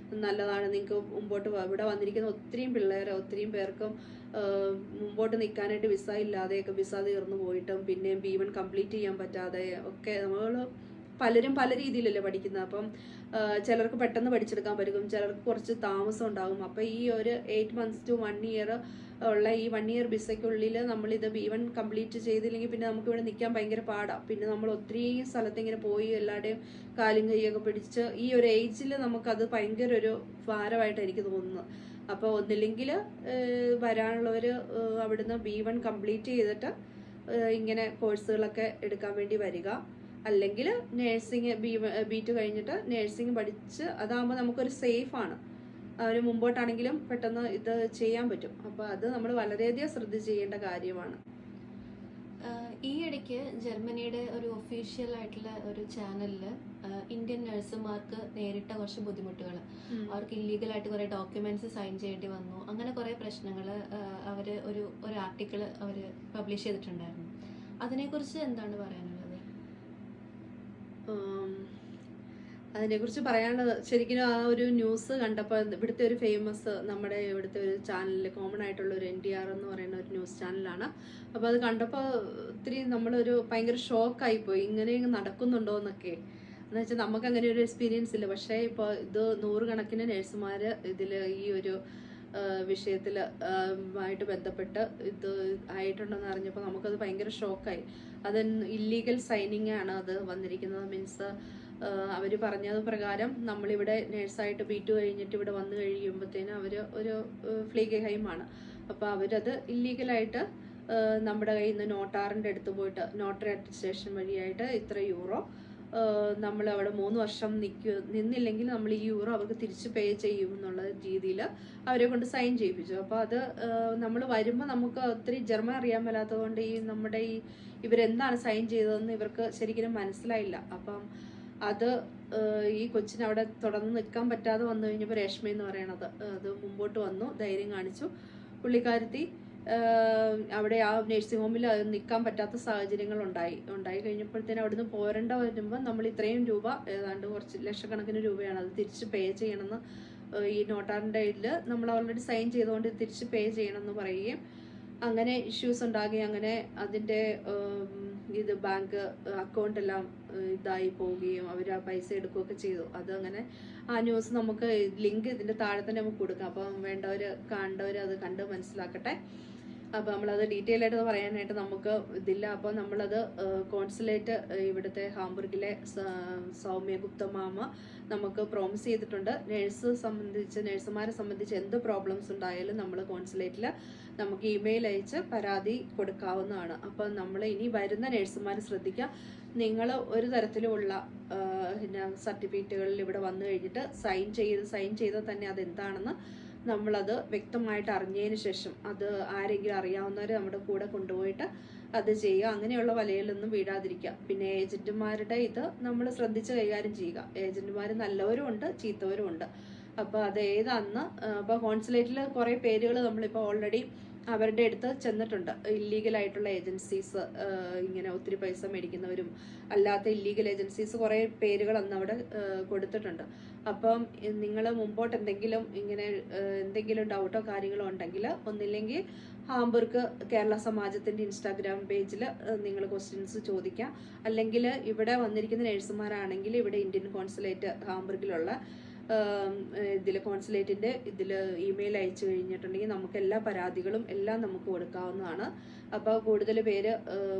S1: നല്ലതാണ്, നിങ്ങൾക്ക് മുമ്പോട്ട് ഇവിടെ വന്നിരിക്കുന്ന ഒത്തിരിയും പേർക്കും മുമ്പോട്ട് നിൽക്കാനായിട്ട് വിസ ഇല്ലാതെയൊക്കെ വിസ തീർന്നു പോയിട്ടും പിന്നെ B1 കംപ്ലീറ്റ് ചെയ്യാൻ പറ്റാതെ ഒക്കെ നമ്മൾ പലരും പല രീതിയിലല്ലേ പഠിക്കുന്നത്. അപ്പം ചിലർക്ക് പെട്ടെന്ന് പഠിച്ചെടുക്കാൻ പറ്റും, ചിലർക്ക് കുറച്ച് താമസം ഉണ്ടാകും. അപ്പോൾ ഈ ഒരു 8 months to 1 year ഉള്ള ഈ 1 year വിസയ്ക്കുള്ളിൽ നമ്മളിത് B1 കംപ്ലീറ്റ് ചെയ്തില്ലെങ്കിൽ പിന്നെ നമുക്ക് ഇവിടെ നിൽക്കാൻ ഭയങ്കര പാടാണ്. പിന്നെ നമ്മൾ ഒത്തിരി സ്ഥലത്ത് ഇങ്ങനെ പോയി എല്ലാവരുടെയും കാലും കൈയൊക്കെ പിടിച്ച് ഈ ഒരു ഏജിൽ നമുക്കത് ഭയങ്കര ഒരു ഭാരമായിട്ട് എനിക്ക് തോന്നുന്നു. അപ്പോൾ ഒന്നില്ലെങ്കിൽ വരാനുള്ളവർ അവിടുന്ന് B1 കംപ്ലീറ്റ് ചെയ്തിട്ട് ഇങ്ങനെ കോഴ്സുകളൊക്കെ എടുക്കാൻ വേണ്ടി വരിക, അല്ലെങ്കിൽ നേഴ്സിങ് B2 കഴിഞ്ഞിട്ട് നേഴ്സിങ് പഠിച്ച്, അതാകുമ്പോൾ നമുക്കൊരു സേഫാണ്. ഒരു മുമ്പോട്ടാണെങ്കിലും പെട്ടെന്ന് ഇത് ചെയ്യാൻ പറ്റും. അപ്പോൾ അത് നമ്മൾ വളരെയധികം ശ്രദ്ധിച്ച് ചെയ്യേണ്ട കാര്യമാണ്.
S2: ഈ ഇടയ്ക്ക് ജർമ്മനിയുടെ ഒരു ഒഫീഷ്യൽ ആയിട്ടുള്ള ഒരു ചാനലിൽ ഇന്ത്യൻ നഴ്സുമാർക്ക് നേരിട്ട കുറച്ച് ബുദ്ധിമുട്ടുകൾ, അവർക്ക് ഇല്ലീഗലായിട്ട് കുറേ ഡോക്യുമെന്റ്സ് സൈൻ ചെയ്യേണ്ടി വന്നു, അങ്ങനെ കുറേ പ്രശ്നങ്ങൾ അവർ ഒരു ആർട്ടിക്കിൾ അവർ പബ്ലിഷ് ചെയ്തിട്ടുണ്ടായിരുന്നു. അതിനെക്കുറിച്ച് എന്താണ് പറയാനുള്ളത്?
S1: അതിനെക്കുറിച്ച് പറയാനുള്ളത് ശരിക്കും ആ ഒരു ന്യൂസ് കണ്ടപ്പോൾ ഇവിടുത്തെ ഒരു ഫേമസ് നമ്മുടെ ഇവിടുത്തെ ഒരു ചാനലിൽ കോമൺ ആയിട്ടുള്ള ഒരു NTR എന്ന് പറയുന്ന ഒരു ന്യൂസ് ചാനലാണ്. അപ്പോൾ അത് കണ്ടപ്പോൾ ഒത്തിരി നമ്മളൊരു ഭയങ്കര ഷോക്കായിപ്പോയി, ഇങ്ങനെ നടക്കുന്നുണ്ടോ എന്നൊക്കെ. എന്ന് വെച്ചാൽ നമുക്ക് അങ്ങനെ ഒരു എക്സ്പീരിയൻസ് ഇല്ല. പക്ഷേ ഇപ്പോൾ ഇത് 100 കണക്കിന് നഴ്സുമാർ ഇതിൽ ഈ ഒരു വിഷയത്തിൽ ആയിട്ട് ബന്ധപ്പെട്ട് ഇത് ആയിട്ടുണ്ടെന്ന് അറിഞ്ഞപ്പോൾ നമുക്കത് ഭയങ്കര ഷോക്കായി. അത് ഇല്ലീഗൽ സൈനിങ് ആണ് അത് വന്നിരിക്കുന്നത്. മീൻസ് അവർ പറഞ്ഞത് പ്രകാരം നമ്മളിവിടെ നേഴ്സായിട്ട് B2 കഴിഞ്ഞിട്ട് ഇവിടെ വന്നു കഴിയുമ്പോഴത്തേനും അവർ ഒരു ഫ്ലീഗഹൈമാണ്. അപ്പോൾ അവരത് ഇല്ലീഗലായിട്ട് നമ്മുടെ കയ്യിൽ നിന്ന് നോട്ടാറിൻ്റെ അടുത്ത് പോയിട്ട് നോട്ടറി അറ്റസ്റ്റേഷൻ വഴിയായിട്ട് ഇത്ര യൂറോ നമ്മൾ അവിടെ 3 വർഷം നിന്നില്ലെങ്കിൽ നമ്മൾ ഈ യൂറോ അവർക്ക് തിരിച്ച് പേ ചെയ്യും എന്നുള്ള രീതിയിൽ അവരെ കൊണ്ട് സൈൻ ചെയ്യിപ്പിച്ചു. അപ്പോൾ അത് നമ്മൾ വരുമ്പോൾ നമുക്ക് ഒത്തിരി ജർമ്മൻ അറിയാൻ മേലാത്തത് കൊണ്ട് നമ്മുടെ ഇവരെന്താണ് സൈൻ ചെയ്തതെന്ന് ഇവർക്ക് ശരിക്കും മനസ്സിലായില്ല. അപ്പം അത് ഈ കൊച്ചിന് അവിടെ തുടർന്ന് നിൽക്കാൻ പറ്റാതെ വന്നു കഴിഞ്ഞപ്പോൾ രേഷ്മ എന്ന് പറയണത് അത് മുമ്പോട്ട് വന്നു, ധൈര്യം കാണിച്ചു. പുള്ളിക്കാരത്തി അവിടെ ആ നഴ്സിംഗ് ഹോമിൽ നിൽക്കാൻ പറ്റാത്ത സാഹചര്യങ്ങൾ ഉണ്ടായി കഴിഞ്ഞപ്പോഴത്തേനും അവിടുന്ന് പോരേണ്ട വരുമ്പോൾ നമ്മൾ ഇത്രയും രൂപ, ഏതാണ്ട് കുറച്ച് ലക്ഷക്കണക്കിന് രൂപയാണ്, അത് തിരിച്ച് പേ ചെയ്യണമെന്ന് ഈ നോട്ടാറിൻ്റെ ഇതിൽ നമ്മൾ ഓൾറെഡി സൈൻ ചെയ്തുകൊണ്ട് തിരിച്ച് പേ ചെയ്യണമെന്ന് പറയുകയും അങ്ങനെ ഇഷ്യൂസ് ഉണ്ടാകുകയും അങ്ങനെ അതിൻ്റെ ഇത് ബാങ്ക് അക്കൗണ്ട് എല്ലാം ഇതായി പോവുകയും അവർ ആ പൈസ എടുക്കുകയൊക്കെ ചെയ്തു. അതങ്ങനെ ആ ന്യൂസ് നമുക്ക് ലിങ്ക് ഇതിൻ്റെ താഴെ തന്നെ നമുക്ക് കൊടുക്കാം. അപ്പം വേണ്ടവർ കാണേണ്ടവർ അത് കണ്ട് മനസ്സിലാക്കട്ടെ. അപ്പോൾ നമ്മളത് ഡീറ്റെയിൽ ആയിട്ട് പറയാനായിട്ട് നമുക്ക് ഇതില്ല. അപ്പോൾ നമ്മളത് കോൺസുലേറ്റ് ഇവിടുത്തെ ഹാംബുർഗിലെ സൗമ്യ ഗുപ്ത മാമ നമുക്ക് പ്രോമിസ് ചെയ്തിട്ടുണ്ട്. നഴ്സുമാരെ സംബന്ധിച്ച് എന്ത് പ്രോബ്ലംസ് ഉണ്ടായാലും നമ്മൾ കോൺസുലേറ്റിൽ നമുക്ക് ഇമെയിൽ അയച്ച് പരാതി കൊടുക്കാവുന്നതാണ്. അപ്പം നമ്മൾ ഇനി വരുന്ന നഴ്സുമാർ ശ്രദ്ധിക്കുക, നിങ്ങൾ ഒരു തരത്തിലുമുള്ള സർട്ടിഫിക്കറ്റുകളിൽ ഇവിടെ വന്നു കഴിഞ്ഞിട്ട് സൈൻ ചെയ്താൽ തന്നെ അതെന്താണെന്ന് നമ്മളത് വ്യക്തമായിട്ട് അറിഞ്ഞതിന് ശേഷം അത് ആരെങ്കിലും അറിയാവുന്നവർ നമ്മുടെ കൂടെ കൊണ്ടുപോയിട്ട് അത് ചെയ്യുക. അങ്ങനെയുള്ള വലയിലൊന്നും വീഴാതിരിക്കുക. പിന്നെ ഏജന്റുമാരുടെ ഇത് നമ്മൾ ശ്രദ്ധിച്ച് കൈകാര്യം ചെയ്യുക. ഏജന്റുമാർ നല്ലവരും ഉണ്ട്, ചീത്തവരും ഉണ്ട്. അപ്പോൾ അത് ഏതാന്ന് അപ്പോൾ കോൺസുലേറ്റിൽ കുറേ പേരുകൾ നമ്മളിപ്പോൾ ഓൾറെഡി അവരുടെ അടുത്ത് ചെന്നിട്ടുണ്ട്. ഇല്ലീഗലായിട്ടുള്ള ഏജൻസീസ്, ഇങ്ങനെ ഒത്തിരി പൈസ മേടിക്കുന്നവരും അല്ലാത്ത ഇല്ലീഗൽ ഏജൻസീസ് കുറേ പേരുകൾ അന്ന് അവിടെ കൊടുത്തിട്ടുണ്ട്. അപ്പം നിങ്ങൾ മുമ്പോട്ട് എന്തെങ്കിലും ഡൗട്ടോ കാര്യങ്ങളോ ഉണ്ടെങ്കിൽ ഒന്നില്ലെങ്കിൽ ഹാംബുർഗ് കേരള സമാജത്തിൻ്റെ ഇൻസ്റ്റാഗ്രാം പേജിൽ നിങ്ങൾ ക്വസ്റ്റ്യൻസ് ചോദിക്കാം. അല്ലെങ്കിൽ ഇവിടെ വന്നിരിക്കുന്ന നഴ്സുമാരാണെങ്കിൽ ഇവിടെ ഇന്ത്യൻ കോൺസുലേറ്റ് ഹാംബുർഗിലുള്ള ഇതിൽ കോൺസുലേറ്റിൻ്റെ ഇതിൽ ഇമെയിൽ അയച്ചു കഴിഞ്ഞിട്ടുണ്ടെങ്കിൽ നമുക്ക് എല്ലാ പരാതികളും എല്ലാം നമുക്ക് കൊടുക്കാവുന്നതാണ്. അപ്പോൾ കൂടുതൽ പേര്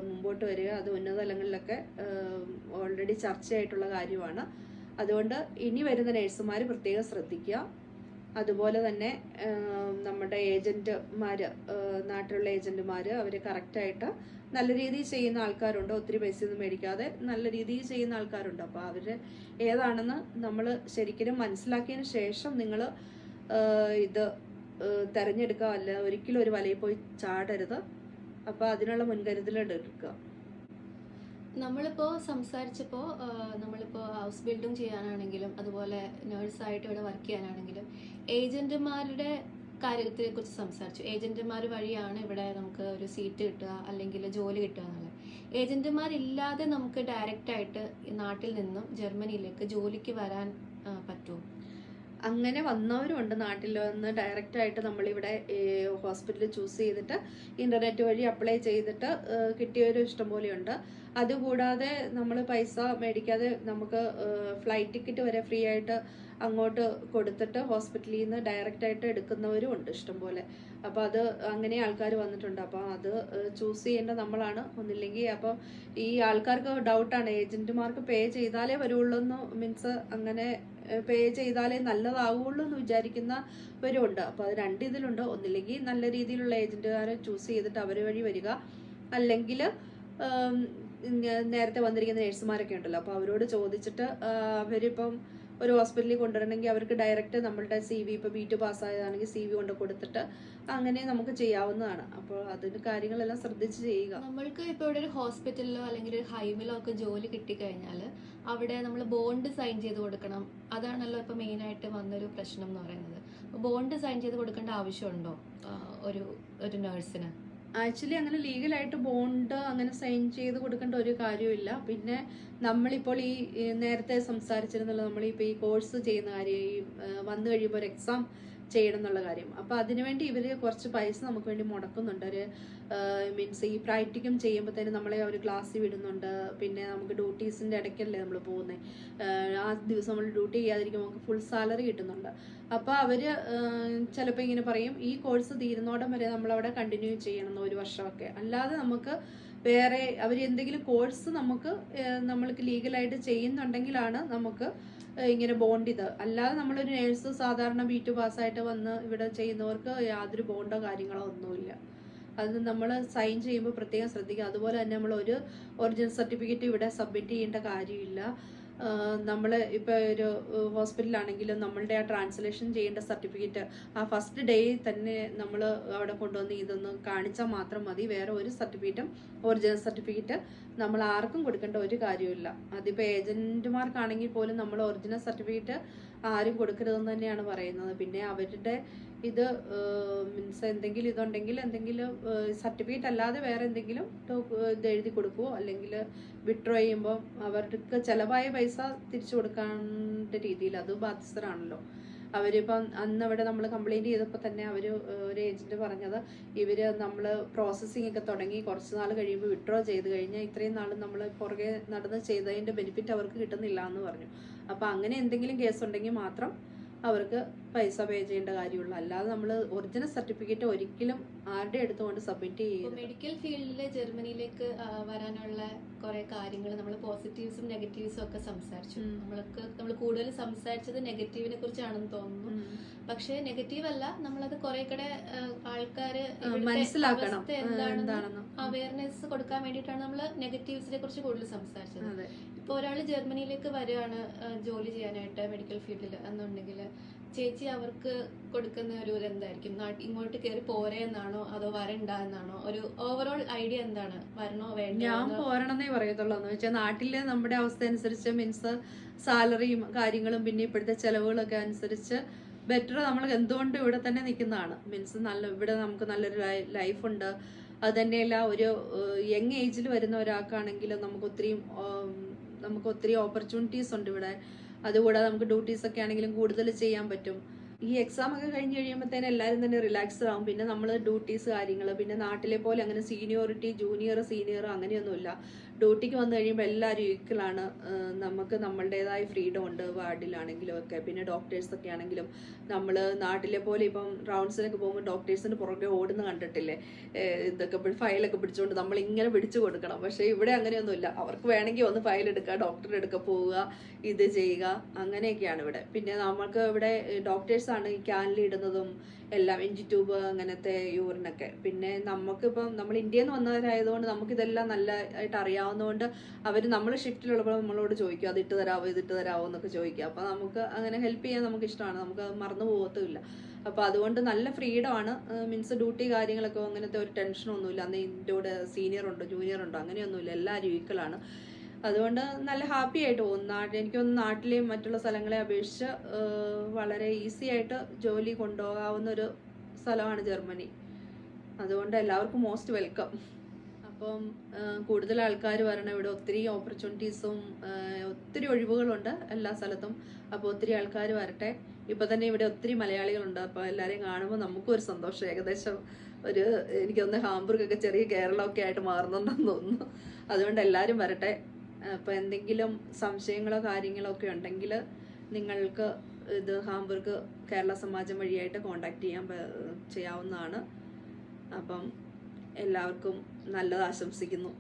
S1: മുമ്പോട്ട് വരിക. അത് ഉന്നത തലങ്ങളിലൊക്കെ ഓൾറെഡി ചർച്ചയായിട്ടുള്ള കാര്യമാണ്. അതുകൊണ്ട് ഇനി വരുന്ന നഴ്സുമാർ പ്രത്യേകം ശ്രദ്ധിക്കുക. അതുപോലെ തന്നെ നമ്മുടെ ഏജൻറ്റുമാർ, നാട്ടിലുള്ള ഏജൻറ്റുമാർ അവർ കറക്റ്റായിട്ട് നല്ല രീതിയിൽ ചെയ്യുന്ന ആൾക്കാരുണ്ട്. ഒത്തിരി പൈസയൊന്നും മേടിക്കാതെ നല്ല രീതിയിൽ ചെയ്യുന്ന ആൾക്കാരുണ്ട്. അപ്പോൾ അവർ ഏതാണെന്ന് നമ്മൾ ശരിക്കും മനസ്സിലാക്കിയതിന് ശേഷം നിങ്ങൾ ഇത് തിരഞ്ഞെടുക്കുക. അല്ല ഒരിക്കലും ഒരു വലയിൽ പോയി ചാടരുത്. അപ്പോൾ അതിനുള്ള മുൻകരുതലെടുക്കുക.
S2: നമ്മളിപ്പോൾ സംസാരിച്ചപ്പോൾ നമ്മളിപ്പോൾ ഹൗസ് ബിൽഡിംഗ് ചെയ്യാനാണെങ്കിലും അതുപോലെ നേഴ്സായിട്ട് ഇവിടെ വർക്ക് ചെയ്യാനാണെങ്കിലും ഏജന്റുമാരുടെ കാര്യത്തെ കുറിച്ച് സംസാരിച്ചു. ഏജന്റുമാർ വഴിയാണ് ഇവിടെ നമുക്ക് ഒരു സീറ്റ് കിട്ടുക അല്ലെങ്കിൽ ജോലി കിട്ടുക എന്നുള്ളത്. ഏജന്റുമാരില്ലാതെ നമുക്ക് ഡയറക്റ്റ് ആയിട്ട് നാട്ടിൽ നിന്നും ജർമ്മനിയിലേക്ക് ജോലിക്ക് വരാൻ പറ്റുമോ?
S1: അങ്ങനെ വന്നവരുണ്ട്. നാട്ടിൽ വന്ന് ഡയറക്റ്റായിട്ട് നമ്മളിവിടെ ഹോസ്പിറ്റൽ ചൂസ് ചെയ്തിട്ട് ഇൻ്റർനെറ്റ് വഴി അപ്ലൈ ചെയ്തിട്ട് കിട്ടിയവരും ഇഷ്ടംപോലെയുണ്ട്. അതുകൂടാതെ നമ്മൾ പൈസ മേടിക്കാതെ നമുക്ക് ഫ്ലൈറ്റ് ടിക്കറ്റ് വരെ ഫ്രീ ആയിട്ട് അങ്ങോട്ട് കൊടുത്തിട്ട് ഹോസ്പിറ്റലിൽ നിന്ന് ഡയറക്റ്റായിട്ട് എടുക്കുന്നവരും ഉണ്ട് ഇഷ്ടംപോലെ. അപ്പോൾ അത് അങ്ങനെ ആൾക്കാർ വന്നിട്ടുണ്ട്. അപ്പോൾ അത് ചൂസ് ചെയ്യേണ്ട നമ്മളാണ്. ഒന്നില്ലെങ്കിൽ അപ്പോൾ ഈ ആൾക്കാർക്ക് ഡൗട്ടാണ്, ഏജന്റുമാർക്ക് പേ ചെയ്താലേ വരുള്ളൂ എന്ന്, മീൻസ് അങ്ങനെ പേ ചെയ്താലേ നല്ലതാവുള്ളൂ എന്ന് വിചാരിക്കുന്നവരുണ്ട്. അപ്പോൾ അത് രണ്ട് ഇതിലുണ്ട്. ഒന്നില്ലെങ്കിൽ നല്ല രീതിയിലുള്ള ഏജന്റുകാരെ ചൂസ് ചെയ്തിട്ട് അവർ വഴി വരിക, അല്ലെങ്കിൽ നേരത്തെ വന്നിരിക്കുന്ന നേഴ്സുമാരൊക്കെ ഉണ്ടല്ലോ, അപ്പോൾ അവരോട് ചോദിച്ചിട്ട് അവരിപ്പം ഒരു ഹോസ്പിറ്റലിൽ കൊണ്ടുവരണമെങ്കിൽ അവർക്ക് ഡയറക്റ്റ് നമ്മളുടെ CV ഇപ്പോൾ B2 പാസ്സായതാണെങ്കിൽ CV കൊണ്ട് കൊടുത്തിട്ട് അങ്ങനെ നമുക്ക് ചെയ്യാവുന്നതാണ്. അപ്പോൾ അതിന് കാര്യങ്ങളെല്ലാം ശ്രദ്ധിച്ച് ചെയ്യുക.
S2: നമ്മൾക്ക് ഇപ്പോൾ ഇവിടെ ഒരു ഹോസ്പിറ്റലിലോ അല്ലെങ്കിൽ ഒരു ഹൈമിലോ ഒക്കെ ജോലി കിട്ടിക്കഴിഞ്ഞാൽ അവിടെ നമ്മൾ ബോണ്ട് സൈൻ ചെയ്ത് കൊടുക്കണം. അതാണല്ലോ ഇപ്പോൾ മെയിനായിട്ട് വന്നൊരു പ്രശ്നം എന്ന് പറയുന്നത്. ബോണ്ട് സൈൻ ചെയ്ത് കൊടുക്കേണ്ട ആവശ്യമുണ്ടോ ഒരു നേഴ്സിന്?
S1: ആക്ച്വലി അങ്ങനെ ലീഗലായിട്ട് ബോണ്ട് അങ്ങനെ സൈൻ ചെയ്ത് കൊടുക്കേണ്ട ഒരു കാര്യമില്ല. പിന്നെ നമ്മളിപ്പോൾ ഈ നേരത്തെ സംസാരിച്ചിരുന്നല്ലോ, നമ്മളിപ്പോൾ ഈ കോഴ്സ് ചെയ്യുന്ന കാര്യം, ഈ വന്നു കഴിയുമ്പോൾ ഒരു എക്സാം ചെയ്യണം എന്നുള്ള കാര്യം. അപ്പോൾ അതിനുവേണ്ടി ഇവർ കുറച്ച് പൈസ നമുക്ക് വേണ്ടി മുടക്കുന്നുണ്ട്. ഒരു മീൻസ് ഈ പ്രാക്ടിക്കം ചെയ്യുമ്പോഴത്തേനും നമ്മളെ അവർ ക്ലാസ്സിൽ വിടുന്നുണ്ട്. പിന്നെ നമുക്ക് ഡ്യൂട്ടീസിൻ്റെ ഇടയ്ക്കല്ലേ നമ്മൾ പോകുന്നത്, ആ ദിവസം നമ്മൾ ഡ്യൂട്ടി ചെയ്യാതിരിക്കുമ്പോൾ നമുക്ക് ഫുൾ സാലറി കിട്ടുന്നുണ്ട്. അപ്പോൾ അവർ ചിലപ്പോൾ ഇങ്ങനെ പറയും, ഈ കോഴ്സ് തീരുന്നോടം വരെ നമ്മളവിടെ കണ്ടിന്യൂ ചെയ്യണം 1 വർഷമൊക്കെ. അല്ലാതെ നമുക്ക് വേറെ അവർ എന്തെങ്കിലും കോഴ്സ് നമ്മൾക്ക് ലീഗലായിട്ട് ചെയ്യുന്നുണ്ടെങ്കിലാണ് നമുക്ക് ഇങ്ങനെ ബോണ്ട്. ഇത് അല്ലാതെ നമ്മളൊരു നേഴ്സ് സാധാരണ B2 പാസ്സായിട്ട് വന്ന് ഇവിടെ ചെയ്യുന്നവർക്ക് യാതൊരു ബോണ്ടോ കാര്യങ്ങളോ ഒന്നുമില്ല. അത് നമ്മൾ സൈൻ ചെയ്യുമ്പോൾ പ്രത്യേകം ശ്രദ്ധിക്കുക. അതുപോലെ തന്നെ നമ്മൾ ഒരു ഒറിജിനൽ സർട്ടിഫിക്കറ്റ് ഇവിടെ സബ്മിറ്റ് ചെയ്യേണ്ട കാര്യമില്ല. നമ്മൾ ഇപ്പോൾ ഒരു ഹോസ്പിറ്റലാണെങ്കിലും നമ്മളുടെ ആ ട്രാൻസ്ലേഷൻ ചെയ്യേണ്ട സർട്ടിഫിക്കറ്റ് ആ ഫസ്റ്റ് ഡേ തന്നെ നമ്മൾ അവിടെ കൊണ്ടുവന്ന് ഇതൊന്ന് കാണിച്ചാൽ മാത്രം മതി. വേറെ ഒരു സർട്ടിഫിക്കറ്റും ഒറിജിനൽ സർട്ടിഫിക്കറ്റ് നമ്മൾ ആർക്കും കൊടുക്കേണ്ട ഒരു കാര്യമില്ല. അതിപ്പോൾ ഏജന്റുമാർക്കാണെങ്കിൽ പോലും നമ്മൾ ഒറിജിനൽ സർട്ടിഫിക്കറ്റ് ആരും കൊടുക്കരുതെന്ന് തന്നെയാണ് പറയുന്നത്. പിന്നെ അവരുടെ ഇത് മീൻസ് എന്തെങ്കിലും ഇതുണ്ടെങ്കിൽ എന്തെങ്കിലും സർട്ടിഫിക്കറ്റ് അല്ലാതെ വേറെ എന്തെങ്കിലും ഇത് എഴുതി കൊടുക്കുമോ, അല്ലെങ്കിൽ വിഡ്രോ ചെയ്യുമ്പോൾ അവർക്ക് ചിലവായ പൈസ തിരിച്ചു കൊടുക്കേണ്ട രീതിയിൽ അത് ബാധ്യസ്ഥരാണല്ലോ. അവരിപ്പം അന്ന് അവിടെ നമ്മൾ കംപ്ലൈൻറ്റ് ചെയ്തപ്പോൾ തന്നെ ഒരു ഏജൻറ്റ് പറഞ്ഞത്, ഇവർ നമ്മൾ പ്രോസസ്സിംഗ് ഒക്കെ തുടങ്ങി കുറച്ച് നാൾ കഴിയുമ്പോൾ വിഡ്രോ ചെയ്ത് കഴിഞ്ഞാൽ ഇത്രയും നാൾ നമ്മൾ പുറകെ നടന്ന് ചെയ്തതിൻ്റെ ബെനിഫിറ്റ് അവർക്ക് കിട്ടുന്നില്ല എന്ന് പറഞ്ഞു. അപ്പോൾ അങ്ങനെ എന്തെങ്കിലും കേസ് ഉണ്ടെങ്കിൽ മാത്രം അവർക്ക് പൈസ പേ ചെയ്യേണ്ട കാര്യമുള്ളൂ. അല്ലാതെ നമ്മൾ ഒറിജിനൽ സർട്ടിഫിക്കറ്റ് ഒരിക്കലും ആരുടെ അടുത്തുകൊണ്ട് സബ്മിറ്റ് ചെയ്യും.
S2: മെഡിക്കൽ ഫീൽഡിൽ ജർമ്മനിയിലേക്ക് വരാനുള്ള കുറെ കാര്യങ്ങൾ നമ്മൾ പോസിറ്റീവ്സും നെഗറ്റീവ്സും ഒക്കെ സംസാരിച്ചു. നമ്മൾ കൂടുതൽ സംസാരിച്ചത് നെഗറ്റീവിനെ കുറിച്ചാണെന്ന് തോന്നുന്നു. പക്ഷെ നെഗറ്റീവ് അല്ല, നമ്മളത് കുറെ കൂടെ ആൾക്കാര്
S1: മനസ്സിലാക്കണം
S2: എന്താണെന്ന് അവയർനെസ് കൊടുക്കാൻ വേണ്ടിയിട്ടാണ് നമ്മൾ നെഗറ്റീവ്സിനെ കുറിച്ച് കൂടുതൽ സംസാരിച്ചത്. ഇപ്പൊ ഒരാൾ ജർമ്മനിയിലേക്ക് വരികയാണ് ജോലി ചെയ്യാനായിട്ട് മെഡിക്കൽ ഫീൽഡിൽ എന്നുണ്ടെങ്കിൽ ചേച്ചി അവർക്ക് കൊടുക്കുന്ന ഒരു എന്തായിരിക്കും? ഇങ്ങോട്ട് കയറി പോരെ എന്നാണോ അതോ വരണ്ട എന്നാണോ? ഒരു ഓവറോൾ ഐഡിയ എന്താണ്? വരണോ വേണ്ട?
S1: ഞാൻ പോരണമെന്നേ പറയത്തുള്ളൂ. എന്ന് വെച്ചാൽ നാട്ടിലെ നമ്മുടെ അവസ്ഥ അനുസരിച്ച് മീൻസ് സാലറിയും കാര്യങ്ങളും പിന്നെ ഇപ്പോഴത്തെ ചെലവുകളൊക്കെ അനുസരിച്ച് ബെറ്റർ നമ്മൾ എന്തുകൊണ്ട് ഇവിടെ തന്നെ നിൽക്കുന്നതാണ്. മീൻസ് ഇവിടെ നമുക്ക് നല്ലൊരു ലൈഫുണ്ട്. അത് തന്നെയല്ല, ഒരു യങ് ഏജിൽ വരുന്ന ഒരാൾക്കാണെങ്കിലും നമുക്ക് ഒത്തിരി ഓപ്പർച്യൂണിറ്റീസ് ഉണ്ട് ഇവിടെ. അതുകൂടാതെ നമുക്ക് ഡ്യൂട്ടീസ് ഒക്കെ ആണെങ്കിലും കൂടുതൽ ചെയ്യാൻ പറ്റും. ഈ എക്സാം ഒക്കെ കഴിഞ്ഞ് കഴിയുമ്പോഴത്തേനും എല്ലാവരും തന്നെ റിലാക്സ്ഡ് ആവും. പിന്നെ നമ്മൾ ഡ്യൂട്ടീസ് കാര്യങ്ങൾ പിന്നെ നാട്ടിലെ പോലെ അങ്ങനെ സീനിയോറിറ്റി ജൂനിയർ സീനിയർ അങ്ങനെയൊന്നുമില്ല. ഡ്യൂട്ടിക്ക് വന്നു കഴിയുമ്പോൾ എല്ലാവരും ഈക്വലാണ്. നമുക്ക് നമ്മളുടേതായ ഫ്രീഡം ഉണ്ട് വാർഡിലാണെങ്കിലും ഒക്കെ. പിന്നെ ഡോക്ടേഴ്സൊക്കെ ആണെങ്കിലും നമ്മൾ നാട്ടിലെ പോലെ ഇപ്പം റൗണ്ട്സിനൊക്കെ പോകുമ്പോൾ ഡോക്ടേഴ്സിന് പുറകെ ഓടുന്ന കണ്ടിട്ടില്ലേ, ഇതൊക്കെ ഫയലൊക്കെ പിടിച്ചുകൊണ്ട് നമ്മൾ ഇങ്ങനെ പിടിച്ചു കൊടുക്കണം. പക്ഷേ ഇവിടെ അങ്ങനെയൊന്നുമില്ല. അവർക്ക് വേണമെങ്കിൽ ഒന്ന് ഫയൽ എടുക്കുക, ഡോക്ടറുടെ അടുക്ക പോവുക, ഇത് ചെയ്യുക, അങ്ങനെയൊക്കെയാണ് ഇവിടെ. പിന്നെ നമുക്ക് ഇവിടെ ഡോക്ടേഴ്സാണ് ഈ ക്യാനിൽ ഇടുന്നതും എല്ലാം, എൻജി ട്യൂബ് അങ്ങനത്തെ യൂറിനൊക്കെ. പിന്നെ നമുക്കിപ്പം നമ്മൾ ഇന്ത്യയിൽ നിന്ന് വന്നവരായതുകൊണ്ട് നമുക്കിതെല്ലാം നല്ലതായിട്ട് അറിയാവുന്നതുകൊണ്ട് അവർ നമ്മൾ ഷിഫ്റ്റിലുള്ളപ്പോൾ നമ്മളോട് ചോദിക്കും, അത് ഇട്ട് തരാമോ ഇതിട്ട് തരാമോ എന്നൊക്കെ ചോദിക്കുക. അപ്പോൾ നമുക്ക് അങ്ങനെ ഹെൽപ്പ് ചെയ്യാൻ നമുക്ക് ഇഷ്ടമാണ്, നമുക്ക് മറന്നു പോകത്തുമില്ല. അപ്പോൾ അതുകൊണ്ട് നല്ല ഫ്രീഡം ആണ്. മീൻസ് ഡ്യൂട്ടി കാര്യങ്ങളൊക്കെ അങ്ങനത്തെ ഒരു ടെൻഷനൊന്നുമില്ല. അന്ന് ഇതിൻ്റെ കൂടെ സീനിയർ ഉണ്ടോ ജൂനിയർ ഉണ്ടോ അങ്ങനെയൊന്നുമില്ല, എല്ലാവരും ഈക്വലാണ്. അതുകൊണ്ട് നല്ല ഹാപ്പി ആയിട്ട് പോകും. എനിക്കൊന്ന് നാട്ടിലെയും മറ്റുള്ള സ്ഥലങ്ങളെ അപേക്ഷിച്ച് വളരെ ഈസി ആയിട്ട് ജോലി കൊണ്ടുപോകാവുന്ന ഒരു സ്ഥലമാണ് ജർമ്മനി. അതുകൊണ്ട് എല്ലാവർക്കും മോസ്റ്റ് വെൽക്കം. അപ്പം കൂടുതൽ ആൾക്കാർ വരണം. ഇവിടെ ഒത്തിരി ഓപ്പർച്യൂണിറ്റീസും ഒത്തിരി ഒഴിവുകളുണ്ട് എല്ലാ സ്ഥലത്തും. അപ്പോൾ ഒത്തിരി ആൾക്കാർ വരട്ടെ. ഇപ്പം തന്നെ ഇവിടെ ഒത്തിരി മലയാളികളുണ്ട്. അപ്പോൾ എല്ലാവരെയും കാണുമ്പോൾ നമുക്കും ഒരു സന്തോഷം. ഏകദേശം എനിക്കൊന്ന് ഹാംബുർഗൊക്കെ ചെറിയ കേരളമൊക്കെ ആയിട്ട് മാറുന്നുണ്ടെന്ന് തോന്നുന്നു. അതുകൊണ്ട് എല്ലാവരും വരട്ടെ. അപ്പോൾ എന്തെങ്കിലും സംശയങ്ങളോ കാര്യങ്ങളോ ഒക്കെ ഉണ്ടെങ്കിൽ നിങ്ങൾക്ക് ഇത് ഹാംബുർഗ് കേരള സമാജം വഴിയായിട്ട് കോണ്ടാക്ട് ചെയ്യാവുന്നതാണ്. അപ്പം എല്ലാവർക്കും നല്ലത് ആശംസിക്കുന്നു.